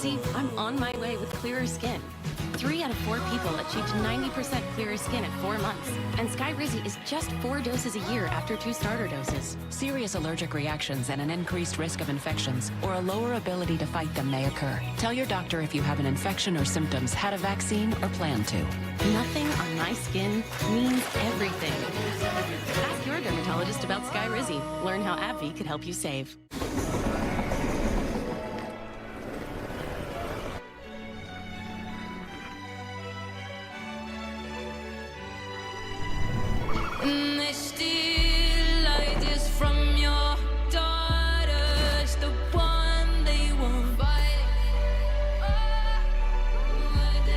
Rizzi, I'm on my way with clearer skin. 3 out of 4 people achieved 90% clearer skin at 4 months. And Sky Rizzi is just 4 doses a year after 2 starter doses. Serious allergic reactions and an increased risk of infections or a lower ability to fight them may occur. Tell your doctor if you have an infection or symptoms, had a vaccine, or plan to. Nothing on my skin means everything. Ask your dermatologist about Sky Rizzi. Learn how AbbVie could help you save. They steal ideas from your daughters, the one they won't buy.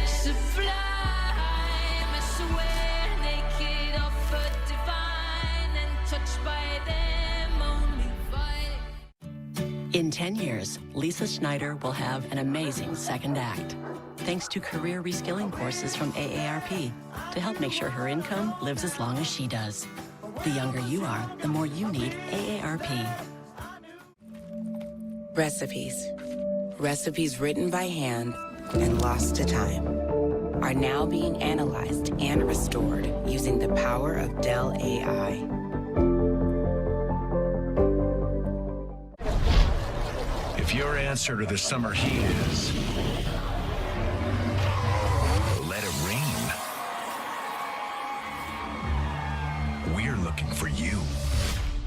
Sublime, I swear, naked, offer divine, and touched by them only by. In 10 years, Lisa Schneider will have an amazing second act, thanks to career reskilling courses from AARP to help make sure her income lives as long as she does. The younger you are, the more you need AARP. Recipes. Recipes written by hand and lost to time are now being analyzed and restored using the power of Dell AI. If your answer to the summer heat is let it rain, we're looking for you.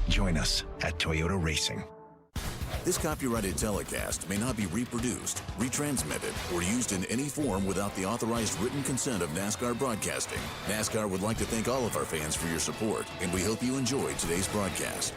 Join us at Toyota Racing. This copyrighted telecast may not be reproduced, retransmitted, or used in any form without the authorized written consent of NASCAR Broadcasting. NASCAR would like to thank all of our fans for your support, and we hope you enjoyed today's broadcast.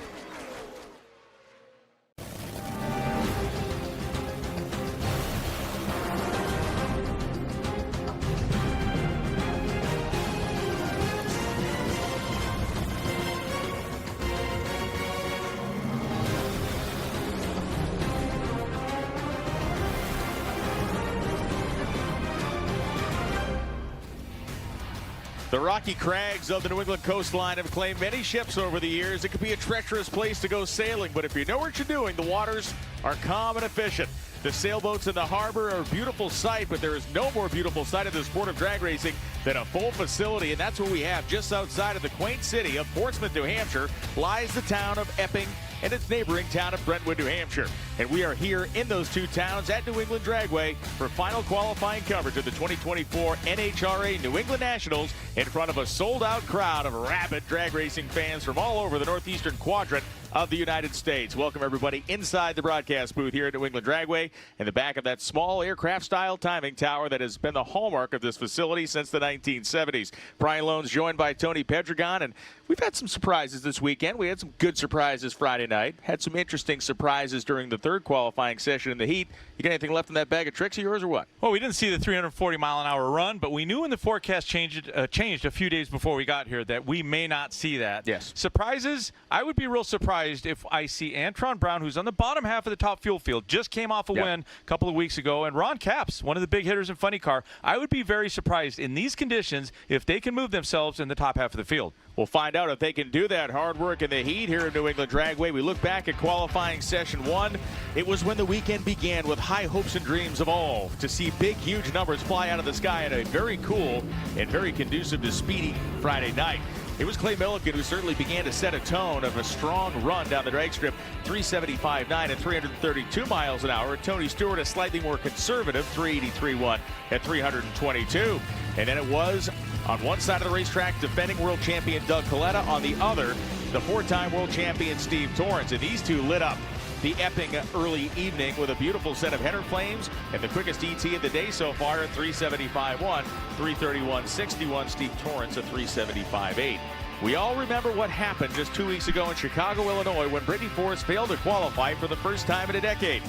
The rocky crags of the New England coastline have claimed many ships over the years. It could be a treacherous place to go sailing, but if you know what you're doing, the waters are calm and efficient. The sailboats in the harbor are a beautiful sight, but there is no more beautiful sight of the sport of drag racing than a full facility, and that's what we have just outside of the quaint city of Portsmouth, New Hampshire, lies the town of Epping and its neighboring town of Brentwood, New Hampshire. And we are here in those two towns at New England Dragway for final qualifying coverage of the 2024 NHRA New England Nationals in front of a sold-out crowd of rabid drag racing fans from all over the northeastern quadrant of the United States. Welcome everybody inside the broadcast booth here at New England Dragway in the back of that small aircraft-style timing tower that has been the hallmark of this facility since the 1970s. Brian Lone's joined by Tony Pedregon, and we've had some surprises this weekend. We had some good surprises Friday night, had some interesting surprises during the third qualifying session in the heat. You got anything left in that bag of tricks of yours or what? Well, we didn't see the 340-mile-an-hour run, but we knew when the forecast changed a few days before we got here that we may not see that. Yes. Surprises, I would be real surprised if I see Antron Brown, who's on the bottom half of the top fuel field, just came off a win a couple of weeks ago, and Ron Capps, one of the big hitters in Funny Car. I would be very surprised in these conditions if they can move themselves in the top half of the field. We'll find out if they can do that hard work in the heat here at New England Dragway. We look back at qualifying session 1. It was when the weekend began with high hopes and dreams of all to see big, huge numbers fly out of the sky on a very cool and very conducive to speedy Friday night. It was Clay Millican who certainly began to set a tone of a strong run down the drag strip, 375.9 at 332 miles an hour. Tony Stewart, a slightly more conservative 383.1 at 322. And then it was on one side of the racetrack, defending world champion Doug Coletta. On the other, the 4-time world champion Steve Torrence. And these two lit up the Epping early evening with a beautiful set of header flames and the quickest ET of the day so far at 375.1, 331.61. Steve Torrence at 375.8. We all remember what happened just 2 weeks ago in Chicago, Illinois, when Brittany Forrest failed to qualify for the first time in a decade.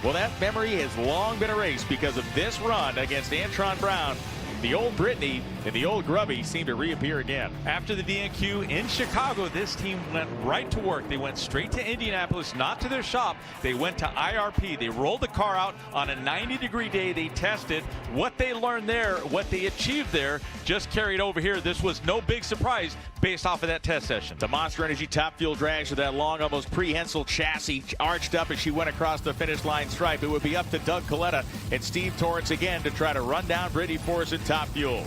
Well, that memory has long been erased because of this run against Antron Brown. The old Brittany and the old Grubby seem to reappear again. After the DNQ in Chicago, this team went right to work. They went straight to Indianapolis, not to their shop. They went to IRP. They rolled the car out on a 90-degree day. They tested what they learned there, what they achieved there, just carried over here. This was no big surprise based off of that test session. The Monster Energy Top Fuel drags with that long, almost prehensile chassis arched up as she went across the finish line stripe. It would be up to Doug Coletta and Steve Torrence again to try to run down Brittany Force in Top Fuel.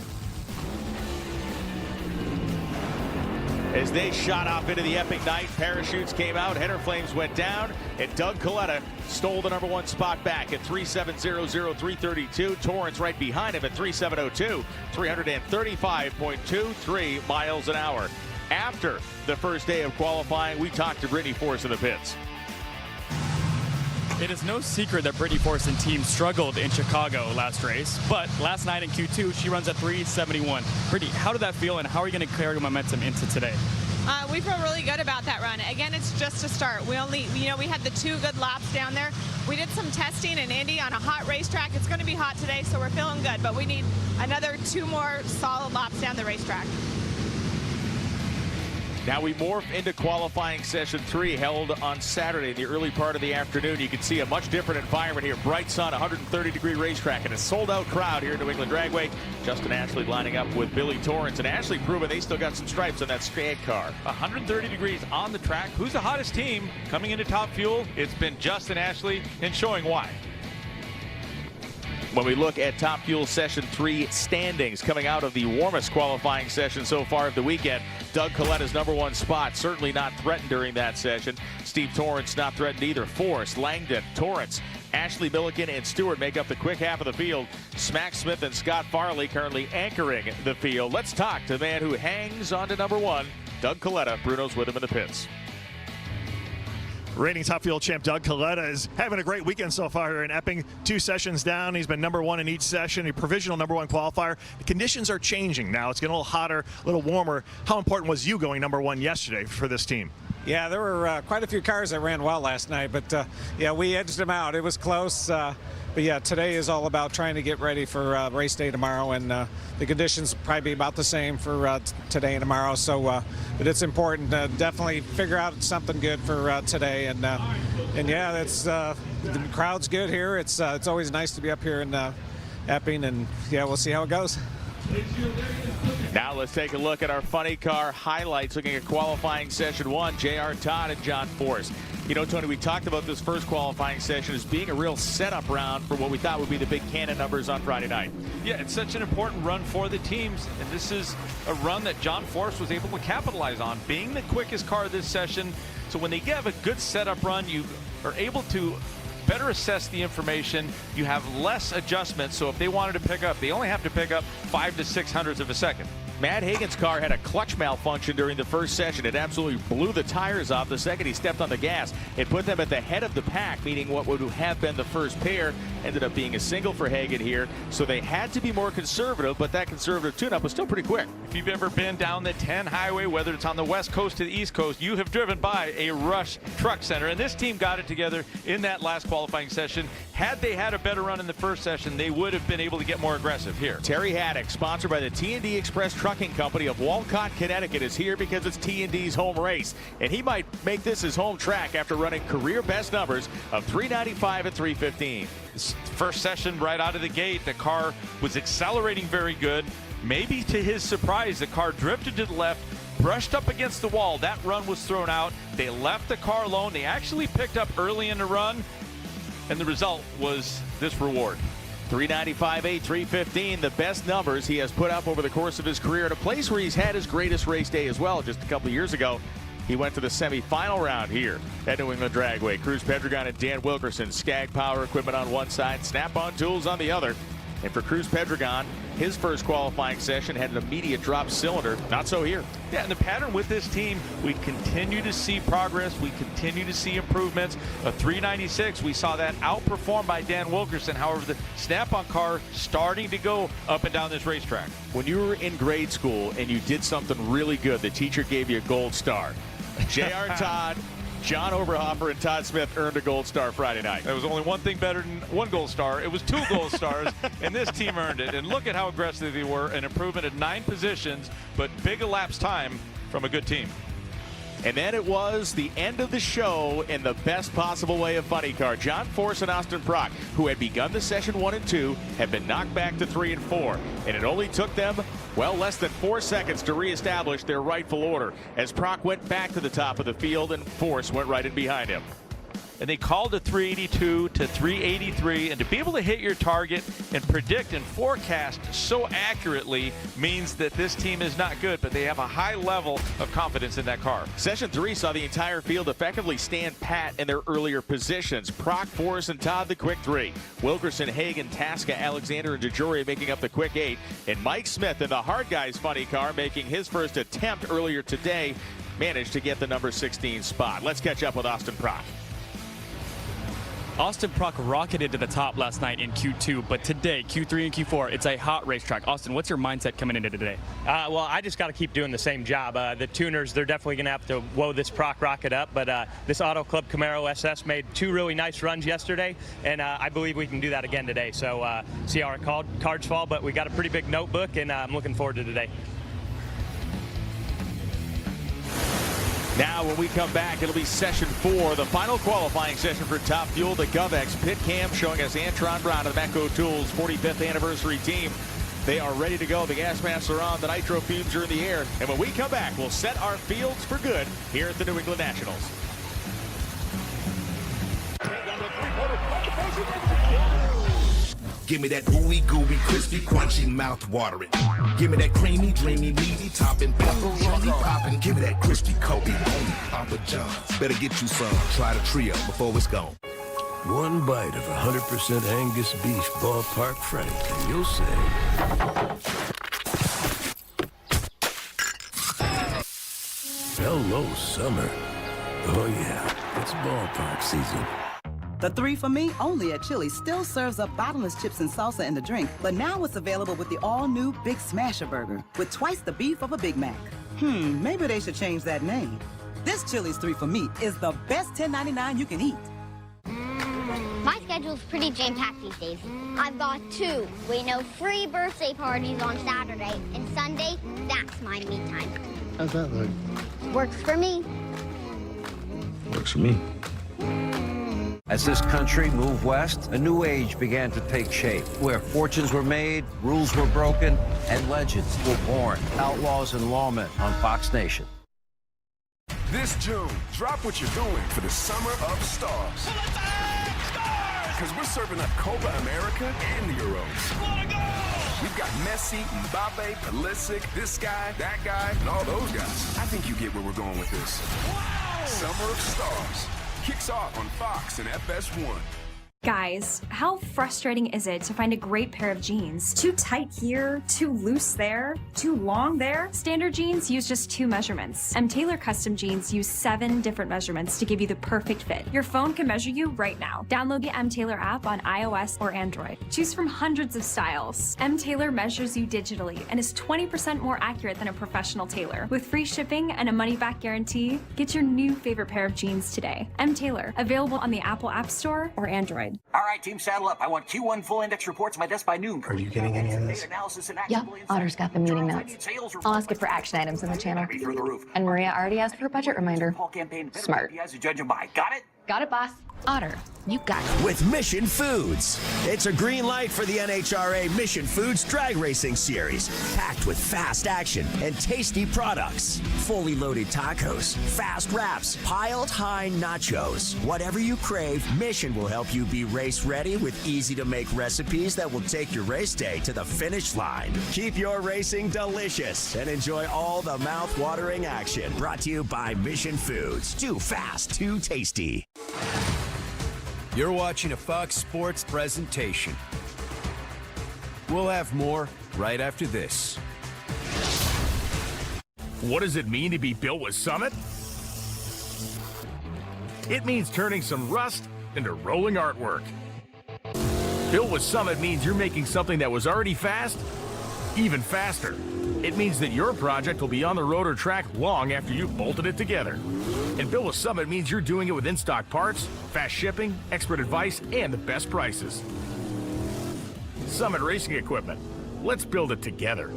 As they shot off into the Epping night, parachutes came out, header flames went down, and Doug Coletta stole the #1 spot back at 3:7:00, 3:32. Torrance right behind him at 3:7:02, 335.23 miles an hour. After the first day of qualifying, we talked to Brittany Force in the pits. It is no secret that Brittany Force and team struggled in Chicago last race, but last night in Q2, she runs at 3:71. Brittany, how did that feel, and how are you going to carry momentum into today? We feel really good about that run. Again, it's just a start. We had the 2 good laps down there. We did some testing in Indy on a hot racetrack. It's going to be hot today, so we're feeling good, but we need another 2 more solid laps down the racetrack. Now we morph into qualifying session 3 held on Saturday in the early part of the afternoon. You can see a much different environment here. Bright sun, 130-degree racetrack, and a sold-out crowd here at New England Dragway. Justin Ashley lining up with Billy Torrance, and Ashley proving they still got some stripes on that Skag car. 130 degrees on the track. Who's the hottest team coming into Top Fuel? It's been Justin Ashley, and showing why. When we look at Top Fuel Session 3 standings coming out of the warmest qualifying session so far of the weekend, Doug Coletta's #1 spot certainly not threatened during that session. Steve Torrance not threatened either. Force, Langdon, Torrance, Ashley Milliken, and Stewart make up the quick half of the field. Smack Smith and Scott Farley currently anchoring the field. Let's talk to the man who hangs on to #1, Doug Coletta. Bruno's with him in the pits. Reigning Top Fuel champ Doug Coletta is having a great weekend so far here in Epping. 2 sessions down. He's been #1 in each session, a provisional #1 qualifier. The conditions are changing now. It's getting a little hotter, a little warmer. How important was you going #1 yesterday for this team? Yeah, there were quite a few cars that ran well last night, but yeah, we edged them out. It was close. But yeah, today is all about trying to get ready for race day tomorrow, and the conditions will probably be about the same for today and tomorrow. So, but it's important to definitely figure out something good for today, and yeah, that's the crowd's good here. It's always nice to be up here in Epping, and yeah, we'll see how it goes. Now let's take a look at our funny car highlights, looking at qualifying session 1, J.R. Todd and John Force. You know, Tony, we talked about this first qualifying session as being a real setup round for what we thought would be the big cannon numbers on Friday night. Yeah, it's such an important run for the teams, and this is a run that John Force was able to capitalize on, being the quickest car this session. So when they have a good setup run, you are able to better assess the information. You have less adjustments, so if they wanted to pick up, they only have to pick up 5 to 600ths of a second. Matt Hagan's car had a clutch malfunction during the first session. It absolutely blew the tires off the second he stepped on the gas. It put them at the head of the pack, meaning what would have been the first pair ended up being a single for Hagan here. So they had to be more conservative, but that conservative tune-up was still pretty quick. If you've ever been down the 10 highway, whether it's on the west coast to the east coast, you have driven by a Rush Truck Center, and this team got it together in that last qualifying session. Had they had a better run in the first session, they would have been able to get more aggressive here. Terry Haddock, sponsored by the T&D Express Trucking Company of Walcott, Connecticut, is here because it's T&D's home race, and he might make this his home track after running career best numbers of 395 and 315. First session right out of the gate, the car was accelerating very good. Maybe to his surprise, the car drifted to the left, brushed up against the wall. That run was thrown out. They left the car alone. They actually picked up early in the run, and the result was this reward. 395.8, 315, the best numbers he has put up over the course of his career at a place where he's had his greatest race day as well. Just a couple of years ago, he went to the semifinal round here at New England Dragway. Cruz Pedregon and Dan Wilkerson, Skag Power Equipment on one side, Snap-on Tools on the other. And for Cruz Pedregon, his first qualifying session had an immediate drop cylinder. Not so here. Yeah, and the pattern with this team, we continue to see progress. We continue to see improvements. A 396, we saw that outperformed by Dan Wilkerson. However, the Snap-on car starting to go up and down this racetrack. When you were in grade school and you did something really good, the teacher gave you a gold star. J.R. Todd, John Overhofer, and Todd Smith earned a gold star Friday night. There was only one thing better than one gold star. It was 2 gold stars, and this team earned it. And look at how aggressive they were, an improvement of 9 positions, but big elapsed time from a good team. And then it was the end of the show in the best possible way of funny car. John Force and Austin Prock, who had begun the session 1 and 2, have been knocked back to 3 and 4. And it only took them, well, less than 4 seconds to reestablish their rightful order as Prock went back to the top of the field and Force went right in behind him. and they called a 382 to 383, and to be able to hit your target and predict and forecast so accurately means that this team is not good, but they have a high level of confidence in that car. Session 3 saw the entire field effectively stand pat in their earlier positions. Proc, Forrest, and Todd the quick 3. Wilkerson, Hagan, Tasca, Alexander, and DeJoria making up the quick 8. And Mike Smith in the hard guy's funny car making his first attempt earlier today managed to get the number 16 spot. Let's catch up with Austin Proc. Austin Proc rocketed to the top last night in Q2, but today, Q3 and Q4, it's a hot racetrack. Austin, what's your mindset coming into today? Well, I just got to keep doing the same job. The tuners, they're definitely going to have to woe this Proc rocket up, but this Auto Club Camaro SS made 2 really nice runs yesterday, and I believe we can do that again today. So see how our cards fall, but we got a pretty big notebook, and I'm looking forward to today. Now, when we come back, it'll be session 4, the final qualifying session for Top Fuel. The GovX pit cam showing us Antron Brown of the Mecco Tools 45th anniversary team. They are ready to go. The gas masks are on. The nitro fumes are in the air. And when we come back, we'll set our fields for good here at the New England Nationals. Give me that ooey gooey, crispy, crunchy, mouth watering. Give me that creamy, dreamy, meaty, topping, pepperoni popping. Give me that crispy, Kobe, only Papa John's. Better get you some. Try the trio before it's gone. One bite of 100% Angus beef ballpark frank, and you'll say, hello, summer. Oh yeah, it's ballpark season. The 3 for Me, only at Chili's, still serves up bottomless chips and salsa in the drink, but now it's available with the all-new Big Smasher Burger, with twice the beef of a Big Mac. Maybe they should change that name. This Chili's 3 for Me is the best $10.99 you can eat. My schedule's pretty jam-packed these days. I've got 2 free birthday parties on Saturday, and Sunday, that's my me time. How's that look? Works for me. Works for me. As this country moved west, a new age began to take shape, where fortunes were made, rules were broken, and legends were born. Outlaws and Lawmen on Fox Nation. This June, drop what you're doing for the Summer of Stars. Because we're serving up Copa America and the Euros. We've got Messi, Mbappe, Pulisic, this guy, that guy, and all those guys. I think you get where we're going with this. Wow. Summer of Stars kicks off on Fox and FS1. Guys, how frustrating is it to find a great pair of jeans? Too tight here, too loose there, too long there? Standard jeans use just 2 measurements. Tailor Custom Jeans use 7 different measurements to give you the perfect fit. Your phone can measure you right now. Download the Tailor app on iOS or Android. Choose from hundreds of styles. Tailor measures you digitally and is 20% more accurate than a professional tailor. With free shipping and a money-back guarantee, get your new favorite pair of jeans today. Tailor, available on the Apple App Store or Android. All right, team, saddle up. I want Q1 full index reports to my desk by noon. Are you getting any of this? Yep, Otter's got the meeting notes. I'll ask it for action items in the channel. And Maria already asked for a budget reminder. Smart. Got it? Got it, boss. Otter, you got it. With Mission Foods. It's a green light for the NHRA Mission Foods Drag Racing Series. Packed with fast action and tasty products. Fully loaded tacos, fast wraps, piled high nachos. Whatever you crave, Mission will help you be race ready with easy to make recipes that will take your race day to the finish line. Keep your racing delicious and enjoy all the mouth-watering action. Brought to you by Mission Foods. Too fast, too tasty. You're watching a Fox Sports presentation. We'll have more right after this. What does it mean to be built with Summit? It means turning some rust into rolling artwork. Built with Summit means you're making something that was already fast, even faster. It means that your project will be on the road or track long after you've bolted it together. And Built with Summit means you're doing it with in-stock parts, fast shipping, expert advice, and the best prices. Summit Racing Equipment. Let's build it together.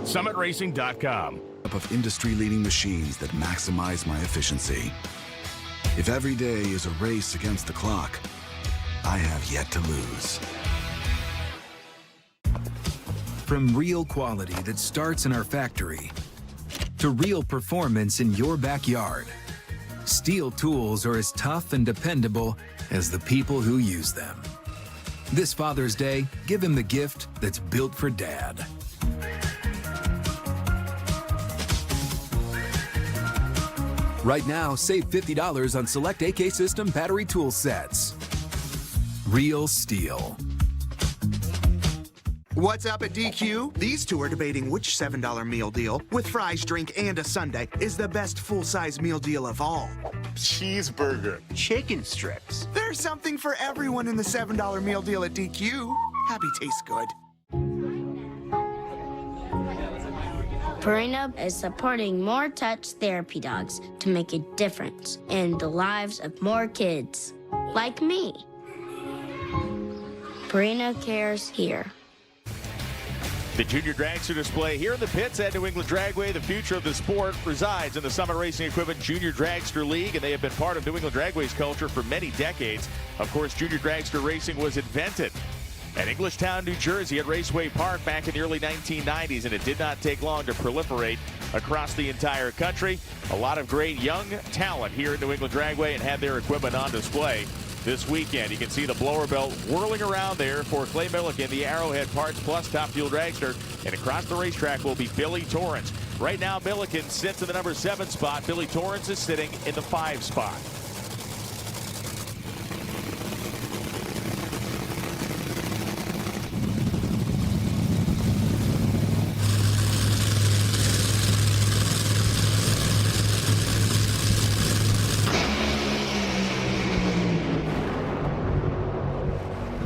SummitRacing.com. Of industry-leading machines that maximize my efficiency. If every day is a race against the clock, I have yet to lose. From real quality that starts in our factory to real performance in your backyard, Steel tools are as tough and dependable as the people who use them. This Father's Day, give him the gift that's built for Dad. Right now, save $50 on select AK System battery tool sets. Real STIHL. What's up at DQ? These two are debating which $7 meal deal, with fries, drink, and a sundae, is the best full-size meal deal of all. Cheeseburger. Chicken strips. There's something for everyone in the $7 meal deal at DQ. Happy tastes good. Purina is supporting more touch therapy dogs to make a difference in the lives of more kids, like me. Purina cares here. The junior dragster display here in the pits at New England Dragway. The future of the sport resides in the Summit Racing Equipment Junior Dragster League, and they have been part of New England Dragway's culture for many decades. Of course, junior dragster racing was invented at Englishtown, New Jersey at Raceway Park back in the early 1990s, and it did not take long to proliferate across the entire country. A lot of great young talent here at New England Dragway and had their equipment on display this weekend. You can see the blower belt whirling around there for Clay Milliken, the Arrowhead Parts Plus Top Fuel Dragster, and across the racetrack will be Billy Torrance. Right now, Milliken sits in the number 7 spot. Billy Torrance is sitting in the 5 spot.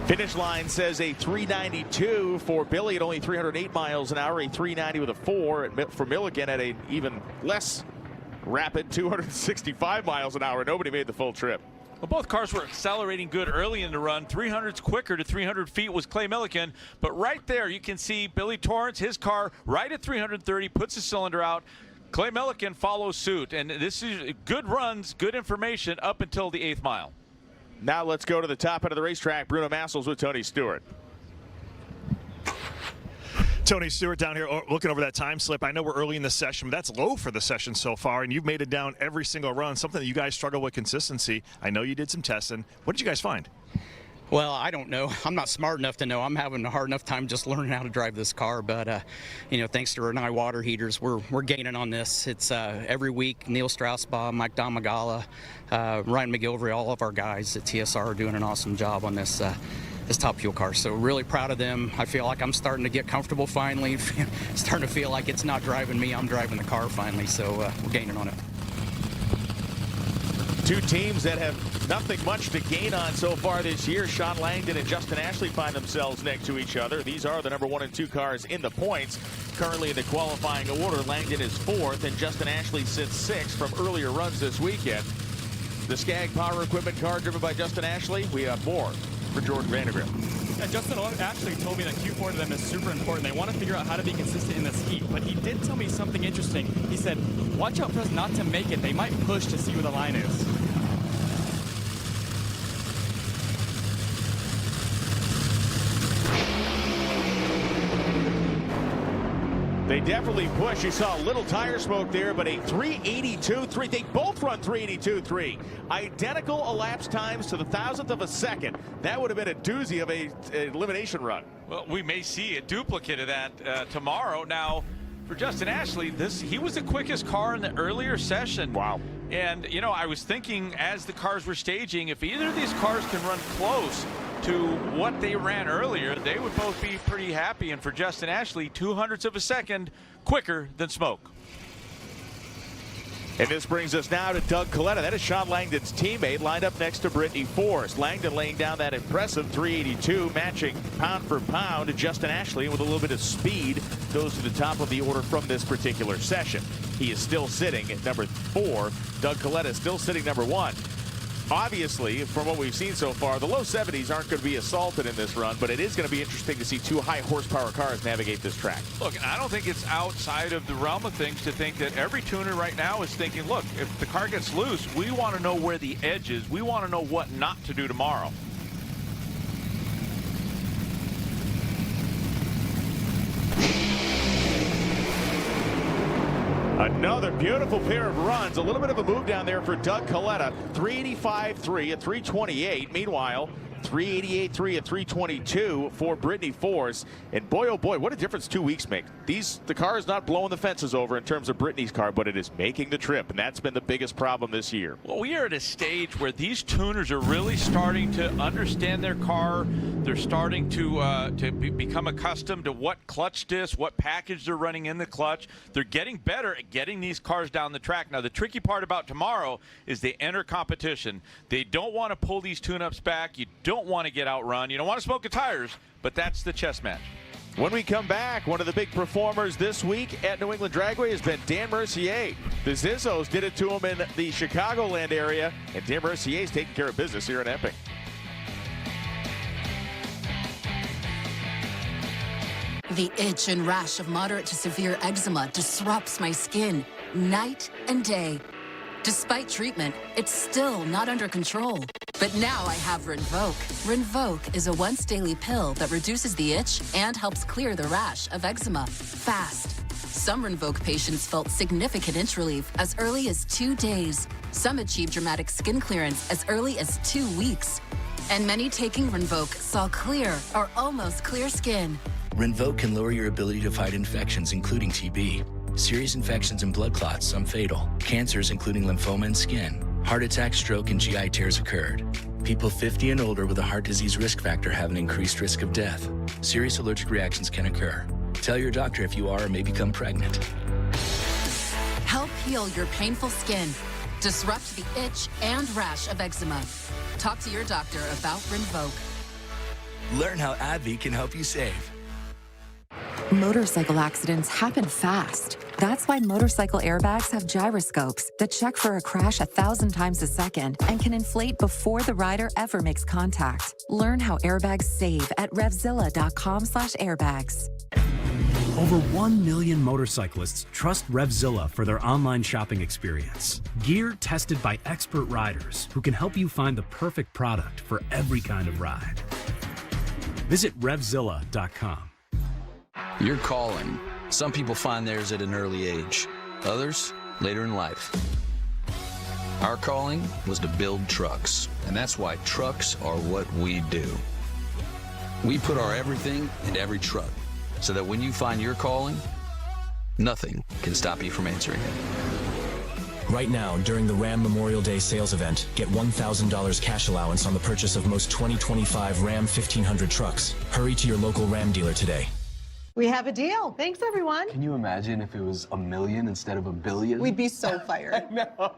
Finish line says a 392 for Billy at only 308 miles an hour, a 390 with a 4 for Milliken at an even less rapid 265 miles an hour. Nobody made the full trip. Well, both cars were accelerating good early in the run. 300's quicker to 300 feet was Clay Milliken. But right there you can see Billy Torrance, his car right at 330, puts the cylinder out. Clay Milliken follows suit. And this is good runs, good information up until the 8th mile. Now let's go to the top end of the racetrack. Bruno Massels with Tony Stewart. Tony Stewart down here looking over that time slip. I know we're early in the session, but that's low for the session so far, and you've made it down every single run, something that you guys struggle with consistency. I know you did some testing. What did you guys find? Well, I don't know. I'm not smart enough to know. I'm having a hard enough time just learning how to drive this car. But, you know, thanks to Renai water heaters, we're gaining on this. It's every week, Neil Straussbaugh, Mike Domagala, Ryan McGilvery, all of our guys at TSR are doing an awesome job on this this Top Fuel car. So really proud of them. I feel like I'm starting to get comfortable finally. Starting to feel like it's not driving me, I'm driving the car finally. So we're gaining on it. Two teams that have nothing much to gain on so far this year. Sean Langdon and Justin Ashley find themselves next to each other. These are the number 1 and 2 cars in the points. Currently in the qualifying order, Langdon is 4th and Justin Ashley sits 6th from earlier runs this weekend. The Skag Power Equipment car driven by Justin Ashley. We have more for Jordan Vandergriff. Yeah, Justin actually told me that Q4 to them is super important. They want to figure out how to be consistent in this heat. But he did tell me something interesting. He said, watch out for us not to make it. They might push to see where the line is. They definitely push. You saw a little tire smoke there, but a 382.3. They both run 382.3. Identical elapsed times to the 1,000th of a second. That would have been a doozy of a elimination run. Well, we may see a duplicate of that tomorrow. Now, for Justin Ashley, he was the quickest car in the earlier session. Wow. And, you know, I was thinking as the cars were staging, if either of these cars can run close to what they ran earlier, they would both be pretty happy. And for Justin Ashley, 200ths of a second quicker than smoke. And this brings us now to Doug Coletta. That is Sean Langdon's teammate, lined up next to Brittany Forrest. Langdon laying down that impressive 382, matching pound for pound to Justin Ashley with a little bit of speed. Goes to the top of the order from this particular session. He is still sitting at number 4. Doug Coletta still sitting number 1. Obviously, from what we've seen so far, the low 70s aren't going to be assaulted in this run, but it is going to be interesting to see 2 high horsepower cars navigate this track. Look, I don't think it's outside of the realm of things to think that every tuner right now is thinking, look, if the car gets loose, we want to know where the edge is. We want to know what not to do tomorrow. Another beautiful pair of runs. A little bit of a move down there for Doug Coletta. 385.3 at 328. Meanwhile, 388.3 at 322 for Brittany Force. And boy, oh boy, what a difference 2 weeks make. The car is not blowing the fences over in terms of Brittany's car, but it is making the trip, and that's been the biggest problem this year. Well, we are at a stage where these tuners are really starting to understand their car. They're starting to become accustomed to what clutch disc, what package they're running in the clutch. They're getting better at getting these cars down the track. Now, the tricky part about tomorrow is they enter competition. They don't want to pull these tune-ups back. You don't want to get outrun. You don't want to smoke the tires, but that's the chess match. When we come back, one of the big performers this week at New England Dragway has been Dan Mercier. The Zizzos did it to him in the Chicagoland area, and Dan Mercier is taking care of business here in Epping. The itch and rash of moderate to severe eczema disrupts my skin night and day. Despite treatment, it's still not under control. But now I have Rinvoq. Rinvoq is a once-daily pill that reduces the itch and helps clear the rash of eczema fast. Some Rinvoq patients felt significant itch relief as early as 2 days. Some achieved dramatic skin clearance as early as 2 weeks. And many taking Rinvoq saw clear or almost clear skin. Rinvoq can lower your ability to fight infections, including TB. Serious infections and blood clots, some fatal. Cancers, including lymphoma and skin. Heart attack, stroke, and GI tears occurred. People 50 and older with a heart disease risk factor have an increased risk of death. Serious allergic reactions can occur. Tell your doctor if you are or may become pregnant. Help heal your painful skin. Disrupt the itch and rash of eczema. Talk to your doctor about Rinvoq. Learn how AbbVie can help you save. Motorcycle accidents happen fast. That's why motorcycle airbags have gyroscopes that check for a crash 1,000 times a second and can inflate before the rider ever makes contact. Learn how airbags save at revzilla.com/airbags. Over 1 million motorcyclists trust Revzilla for their online shopping experience. Gear tested by expert riders who can help you find the perfect product for every kind of ride. Visit revzilla.com. Your calling. Some people find theirs at an early age, others later in life. Our calling was to build trucks, and that's why trucks are what we do. We put our everything into every truck, so that when you find your calling, nothing can stop you from answering it. Right now, during the Ram Memorial Day sales event, get $1,000 cash allowance on the purchase of most 2025 Ram 1500 trucks. Hurry to your local Ram dealer today. We have a deal. Thanks, everyone. Can you imagine if it was $1 million instead of $1 billion? We'd be so fired. No.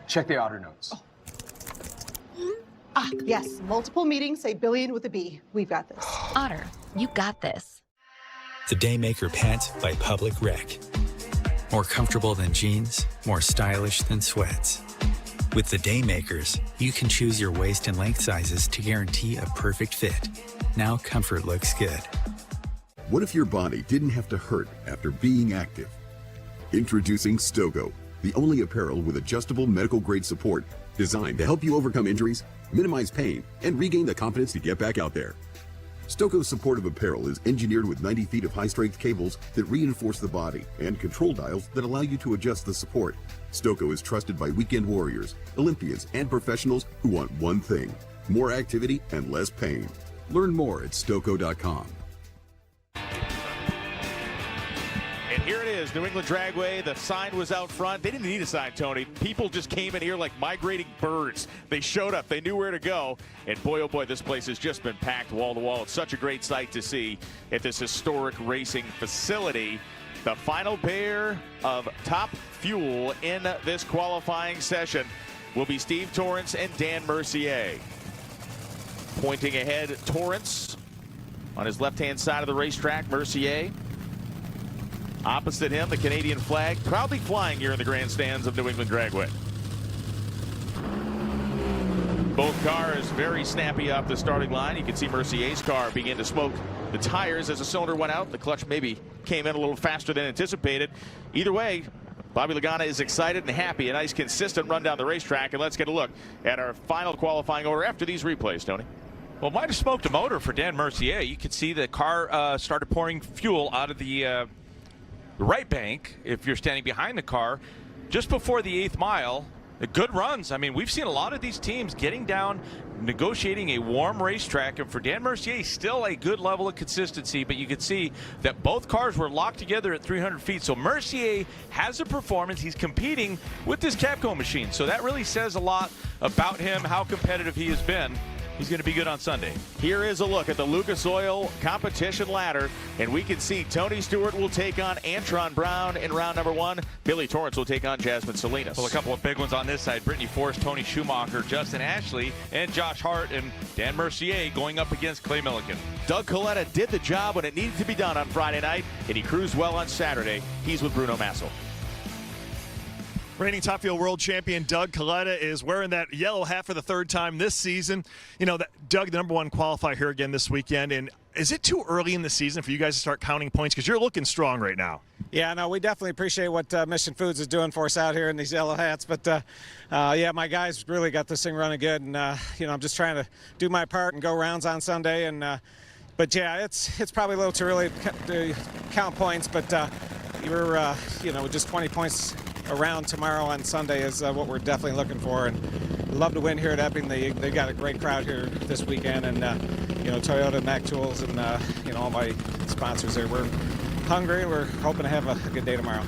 Check the outer notes. Ah, yes. Multiple meetings say billion with a B. We've got this. Otter, you got this. The Daymaker pant by Public Rec. More comfortable than jeans, more stylish than sweats. With the Daymakers, you can choose your waist and length sizes to guarantee a perfect fit. Now comfort looks good. What if your body didn't have to hurt after being active? Introducing Stogo, the only apparel with adjustable medical-grade support designed to help you overcome injuries, minimize pain, and regain the confidence to get back out there. Stogo's supportive apparel is engineered with 90 feet of high-strength cables that reinforce the body and control dials that allow you to adjust the support. Stogo is trusted by weekend warriors, Olympians, and professionals who want one thing: more activity and less pain. Learn more at Stoco.com. And here it is, New England Dragway. The sign was out front. They didn't need a sign, Tony. People just came in here like migrating birds. They showed up. They knew where to go. And boy, oh boy, this place has just been packed wall to wall. It's such a great sight to see at this historic racing facility. The final pair of top fuel in this qualifying session will be Steve Torrence and Dan Mercier. Pointing ahead, Torrence on his left-hand side of the racetrack, Mercier. Opposite him, the Canadian flag proudly flying here in the grandstands of New England Dragway. Both cars very snappy off the starting line. You can see Mercier's car begin to smoke the tires as the cylinder went out. The clutch maybe came in a little faster than anticipated. Either way, Bobby Lagana is excited and happy. A nice consistent run down the racetrack. And let's get a look at our final qualifying order after these replays, Tony. Well, might have smoked a motor for Dan Mercier. You could see the car started pouring fuel out of the right bank, if you're standing behind the car, just before the 8th mile. Good runs. I mean, we've seen a lot of these teams getting down, negotiating a warm racetrack, and for Dan Mercier, still a good level of consistency, but you could see that both cars were locked together at 300 feet. So Mercier has a performance. He's competing with this Capco machine. So that really says a lot about him, how competitive he has been. He's going to be good on Sunday. Here is a look at the Lucas Oil competition ladder, and we can see Tony Stewart will take on Antron Brown in round number 1. Billy Torrance will take on Jasmine Salinas. Well, a couple of big ones on this side. Brittany Force, Tony Schumacher, Justin Ashley, and Josh Hart, and Dan Mercier going up against Clay Milliken. Doug Coletta did the job when it needed to be done on Friday night, and he cruised well on Saturday. He's with Bruno Massel. Reigning Top Fuel World Champion Doug Coletta is wearing that yellow hat for the 3rd time this season. You know, Doug, the number 1 qualifier here again this weekend. And is it too early in the season for you guys to start counting points? Because you're looking strong right now. Yeah, no, we definitely appreciate what Mission Foods is doing for us out here in these yellow hats. But, yeah, my guys really got this thing running good. And, you know, I'm just trying to do my part and go rounds on Sunday. And, but, yeah, it's probably a little too early to count points. But you're, you know, just 20 points around tomorrow on Sunday is what we're definitely looking for, and love to win here at Epping. They got a great crowd here this weekend, and you know, Toyota, Mac Tools, and you know, all my sponsors there. We're hungry. We're hoping to have a good day tomorrow.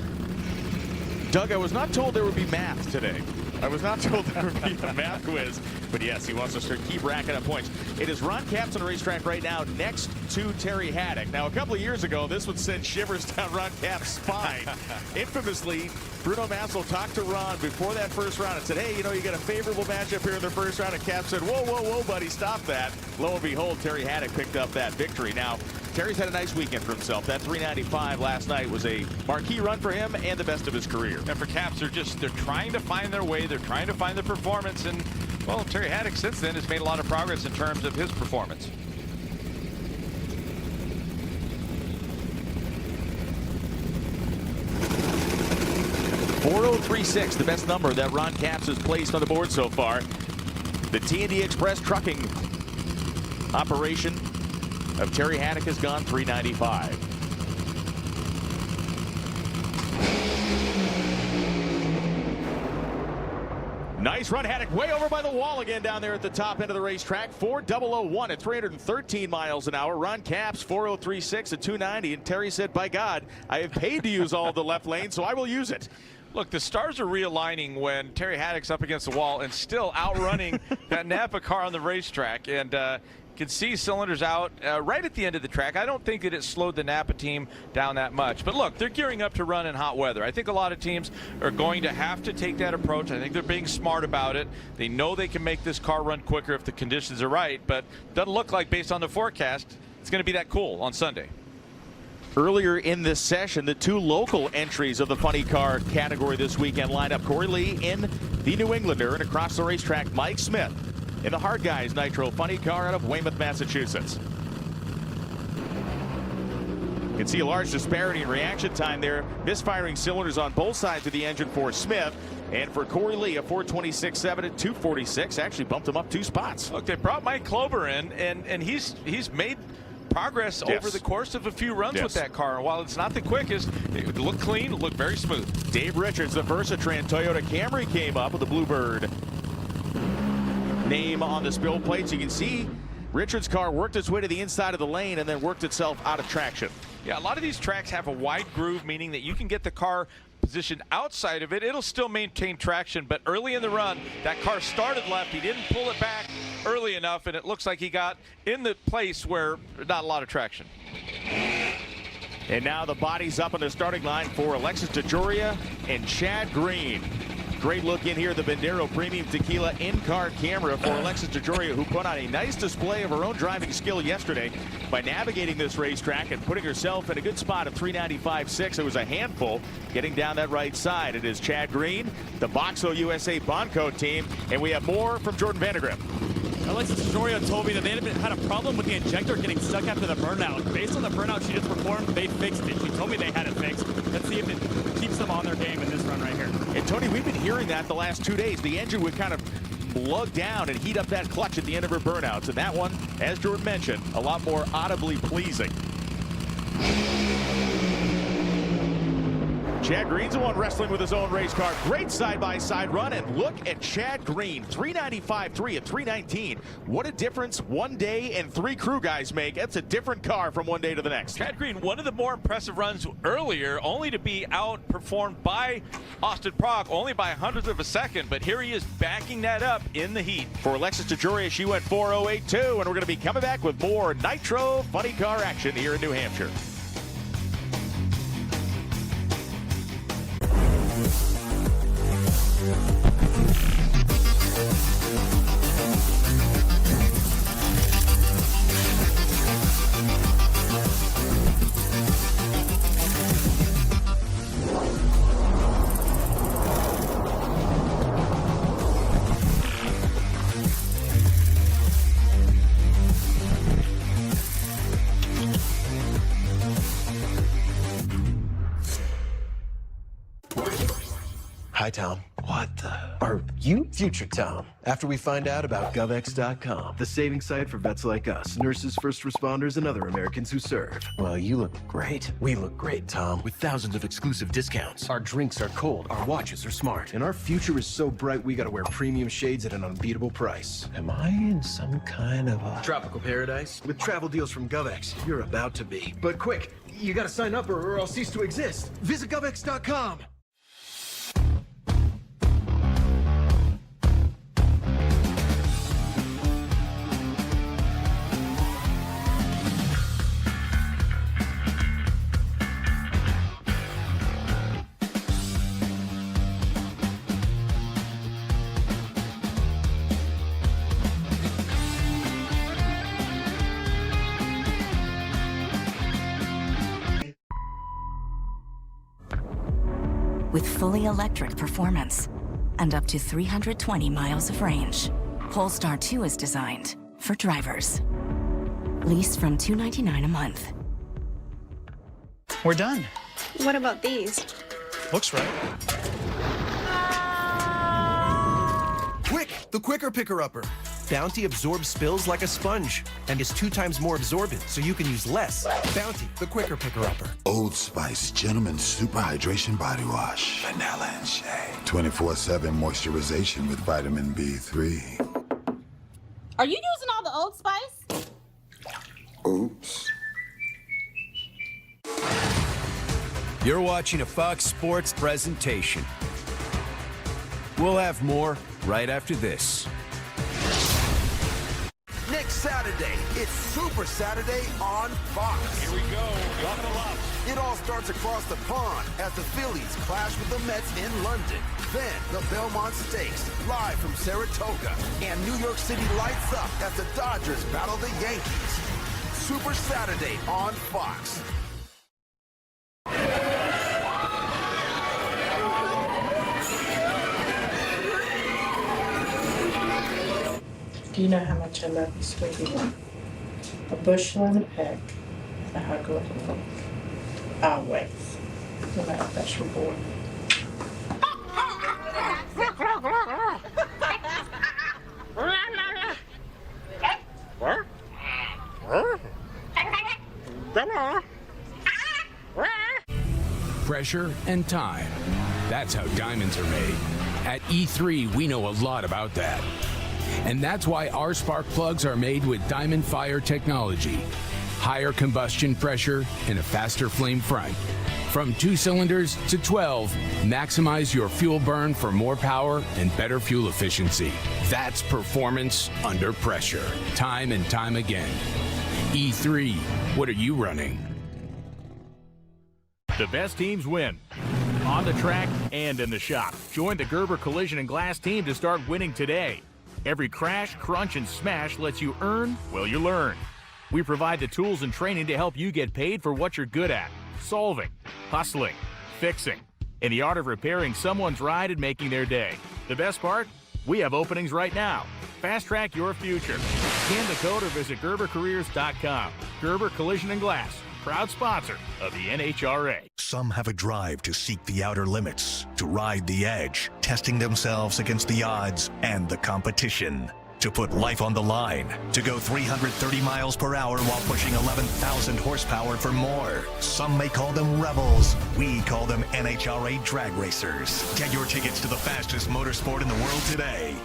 Doug, I was not told there would be math today. I was not told there would be a math quiz, but yes, he wants us to keep racking up points. It is Ron Capps on the racetrack right now next to Terry Haddock. Now, a couple of years ago, this would send shivers down Ron Capps' spine. Infamously, Bruno Massel talked to Ron before that first round and said, hey, you know, you got a favorable matchup here in the first round, and Capps said, whoa, whoa, whoa, buddy, stop that. Lo and behold, Terry Haddock picked up that victory. Now, Terry's had a nice weekend for himself. That 395 last night was a marquee run for him and the best of his career. And for Capps, they're trying to find their way. They're trying to find their performance. And, well, Terry Haddock since then has made a lot of progress in terms of his performance. .4036, the best number that Ron Capps has placed on the board so far. The T&D Express trucking operation of Terry Haddock has gone 395. Nice run, Haddock way over by the wall again down there at the top end of the racetrack. 4:001 at 313 miles an hour. Ron Capps 4:036 at 290, and Terry said, by God, I have paid to use all of the left lane, so I will use it. Look, the stars are realigning when Terry Haddock's up against the wall and still outrunning that Napa car on the racetrack. And can see cylinders out right at the end of the track. I don't think that it slowed the Napa team down that much. But look, they're gearing up to run in hot weather. I think a lot of teams are going to have to take that approach. I think they're being smart about it. They know they can make this car run quicker if the conditions are right, but doesn't look like, based on the forecast, it's going to be that cool on Sunday. Earlier in this session, the 2 local entries of the funny car category this weekend lined up. Corey Lee in the New Englander, and across the racetrack, Mike Smith in the Hard Guys Nitro funny car out of Weymouth, Massachusetts. You can see a large disparity in reaction time there. Misfiring cylinders on both sides of the engine for Smith. And for Corey Lee, a 426.7 at 246. Actually bumped him up 2 spots. Look, they brought Mike Klober in, and he's made progress over the course of a few runs with that car. And while it's not the quickest, it looked clean, it looked very smooth. Dave Richards, the Versatran Toyota Camry, came up with a Bluebird name on the spill plates. You can see Richards' car worked its way to the inside of the lane and then worked itself out of traction. Yeah, a lot of these tracks have a wide groove, meaning that you can get the car positioned outside of it. It'll still maintain traction, but early in the run, that car started left. He didn't pull it back early enough, and it looks like he got in the place where not a lot of traction. And now the body's up on the starting line for Alexis DeJoria and Chad Green. Great look in here, the Bandero Premium Tequila in-car camera for Alexis DeJoria, who put on a nice display of her own driving skill yesterday by navigating this racetrack and putting herself in a good spot at 395.6. It was a handful getting down that right side. It is Chad Green, the Boxo USA Bonco team, and we have more from Jordan Vandergriff. Alexis DeJoria told me that they had a problem with the injector getting stuck after the burnout. Based on the burnout she just performed, they fixed it. She told me they had it fixed. Let's see if it keeps them on their game in this run right here. And Tony, we've been hearing that the last 2 days. The engine would kind of lug down and heat up that clutch at the end of her burnouts. And that one, as Jordan mentioned, a lot more audibly pleasing. Chad Green's the one wrestling with his own race car. Great side-by-side run, and look at Chad Green. 395.3 at 319. What a difference one day and 3 crew guys make. That's a different car from one day to the next. Chad Green, one of the more impressive runs earlier, only to be outperformed by Austin Prock, only by hundredths of a second, but here he is backing that up in the heat. For Alexis DeJoria, she went 4:08.2, and we're going to be coming back with more Nitro Funny Car action here in New Hampshire. Hi, Tom. What the? Are you future Tom? After we find out about GovX.com, the saving site for vets like us, nurses, first responders, and other Americans who serve. Well, you look great. We look great, Tom, with thousands of exclusive discounts. Our drinks are cold, our watches are smart, and our future is so bright we gotta wear premium shades at an unbeatable price. Am I in some kind of a tropical paradise? With travel deals from GovX, you're about to be. But quick, you gotta sign up or I'll cease to exist. Visit GovX.com. With fully electric performance and up to 320 miles of range, Polestar 2 is designed for drivers. Leased from $299 a month. We're done. What about these? Looks right. Quick, the quicker picker-upper. Bounty absorbs spills like a sponge and is 2 times more absorbent, so you can use less. Bounty, the quicker picker-upper. Old Spice Gentleman's Super Hydration Body Wash. Vanilla and shea. 24/7 moisturization with vitamin B3. Are you using all the Old Spice? Oops. You're watching a Fox Sports presentation. We'll have more right after this. Next Saturday, it's Super Saturday on Fox. Here we go. Buckle up. It all starts across the pond as the Phillies clash with the Mets in London. Then the Belmont Stakes, live from Saratoga. And New York City lights up as the Dodgers battle the Yankees. Super Saturday on Fox. Do you know how much I love you, sweetie? A bushel and a peck, a hug with a look. Always. No matter if that's your boy. Pressure and time. That's how diamonds are made. At E3, we know a lot about that. And that's why our spark plugs are made with Diamond Fire technology. Higher combustion pressure and a faster flame front. From 2 cylinders to 12, maximize your fuel burn for more power and better fuel efficiency. That's performance under pressure, time and time again. E3, what are you running? The best teams win. On the track and in the shop. Join the Gerber Collision and Glass team to start winning today. Every crash, crunch, and smash lets you earn while you learn. We provide the tools and training to help you get paid for what you're good at. Solving, hustling, fixing. In the art of repairing someone's ride and making their day. The best part? We have openings right now. Fast track your future. Scan the code or visit GerberCareers.com. Gerber Collision and Glass, proud sponsor of the NHRA. Some have a drive to seek the outer limits, to ride the edge, testing themselves against the odds and the competition. To put life on the line, to go 330 miles per hour while pushing 11,000 horsepower for more. Some may call them rebels. We call them NHRA drag racers. Get your tickets to the fastest motorsport in the world today.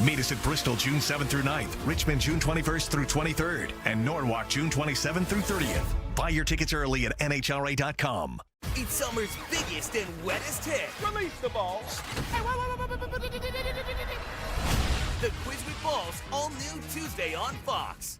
Meet us at Bristol June 7th through 9th, Richmond June 21st through 23rd, and Norwalk June 27th through 30th. Buy your tickets early at NHRA.com. It's summer's biggest and wettest hit. Release the balls. The Quiz with Balls, all new Tuesday on Fox.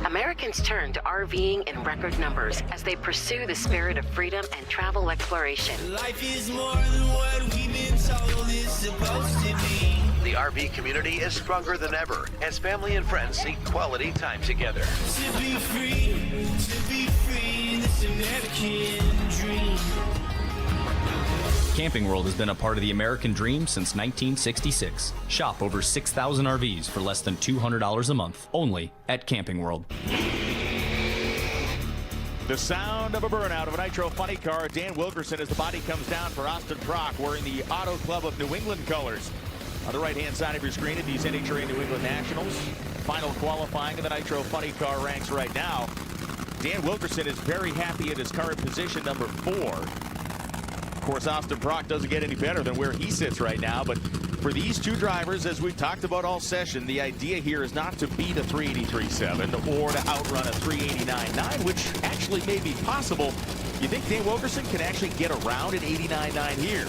Americans turn to RVing in record numbers as they pursue the spirit of freedom and travel exploration. Life is more than what we've been told it's supposed to be. The RV community is stronger than ever as family and friends seek quality time together. To be free, this American dream. Camping World has been a part of the American dream since 1966. Shop over 6,000 RVs for less than $200 a month, only at Camping World. The sound of a burnout of a Nitro Funny Car. Dan Wilkerson as the body comes down for Austin Prock wearing the Auto Club of New England colors. On the right-hand side of your screen at these NHRA New England Nationals. Final qualifying of the Nitro Funny Car ranks right now. Dan Wilkerson is very happy at his current position, number 4. Of course, Austin Prock doesn't get any better than where he sits right now, but for these two drivers, as we've talked about all session, the idea here is not to beat a 383.7 or to outrun a 389.9, which actually may be possible. You think Dan Wilkerson can actually get around an 89.9 here?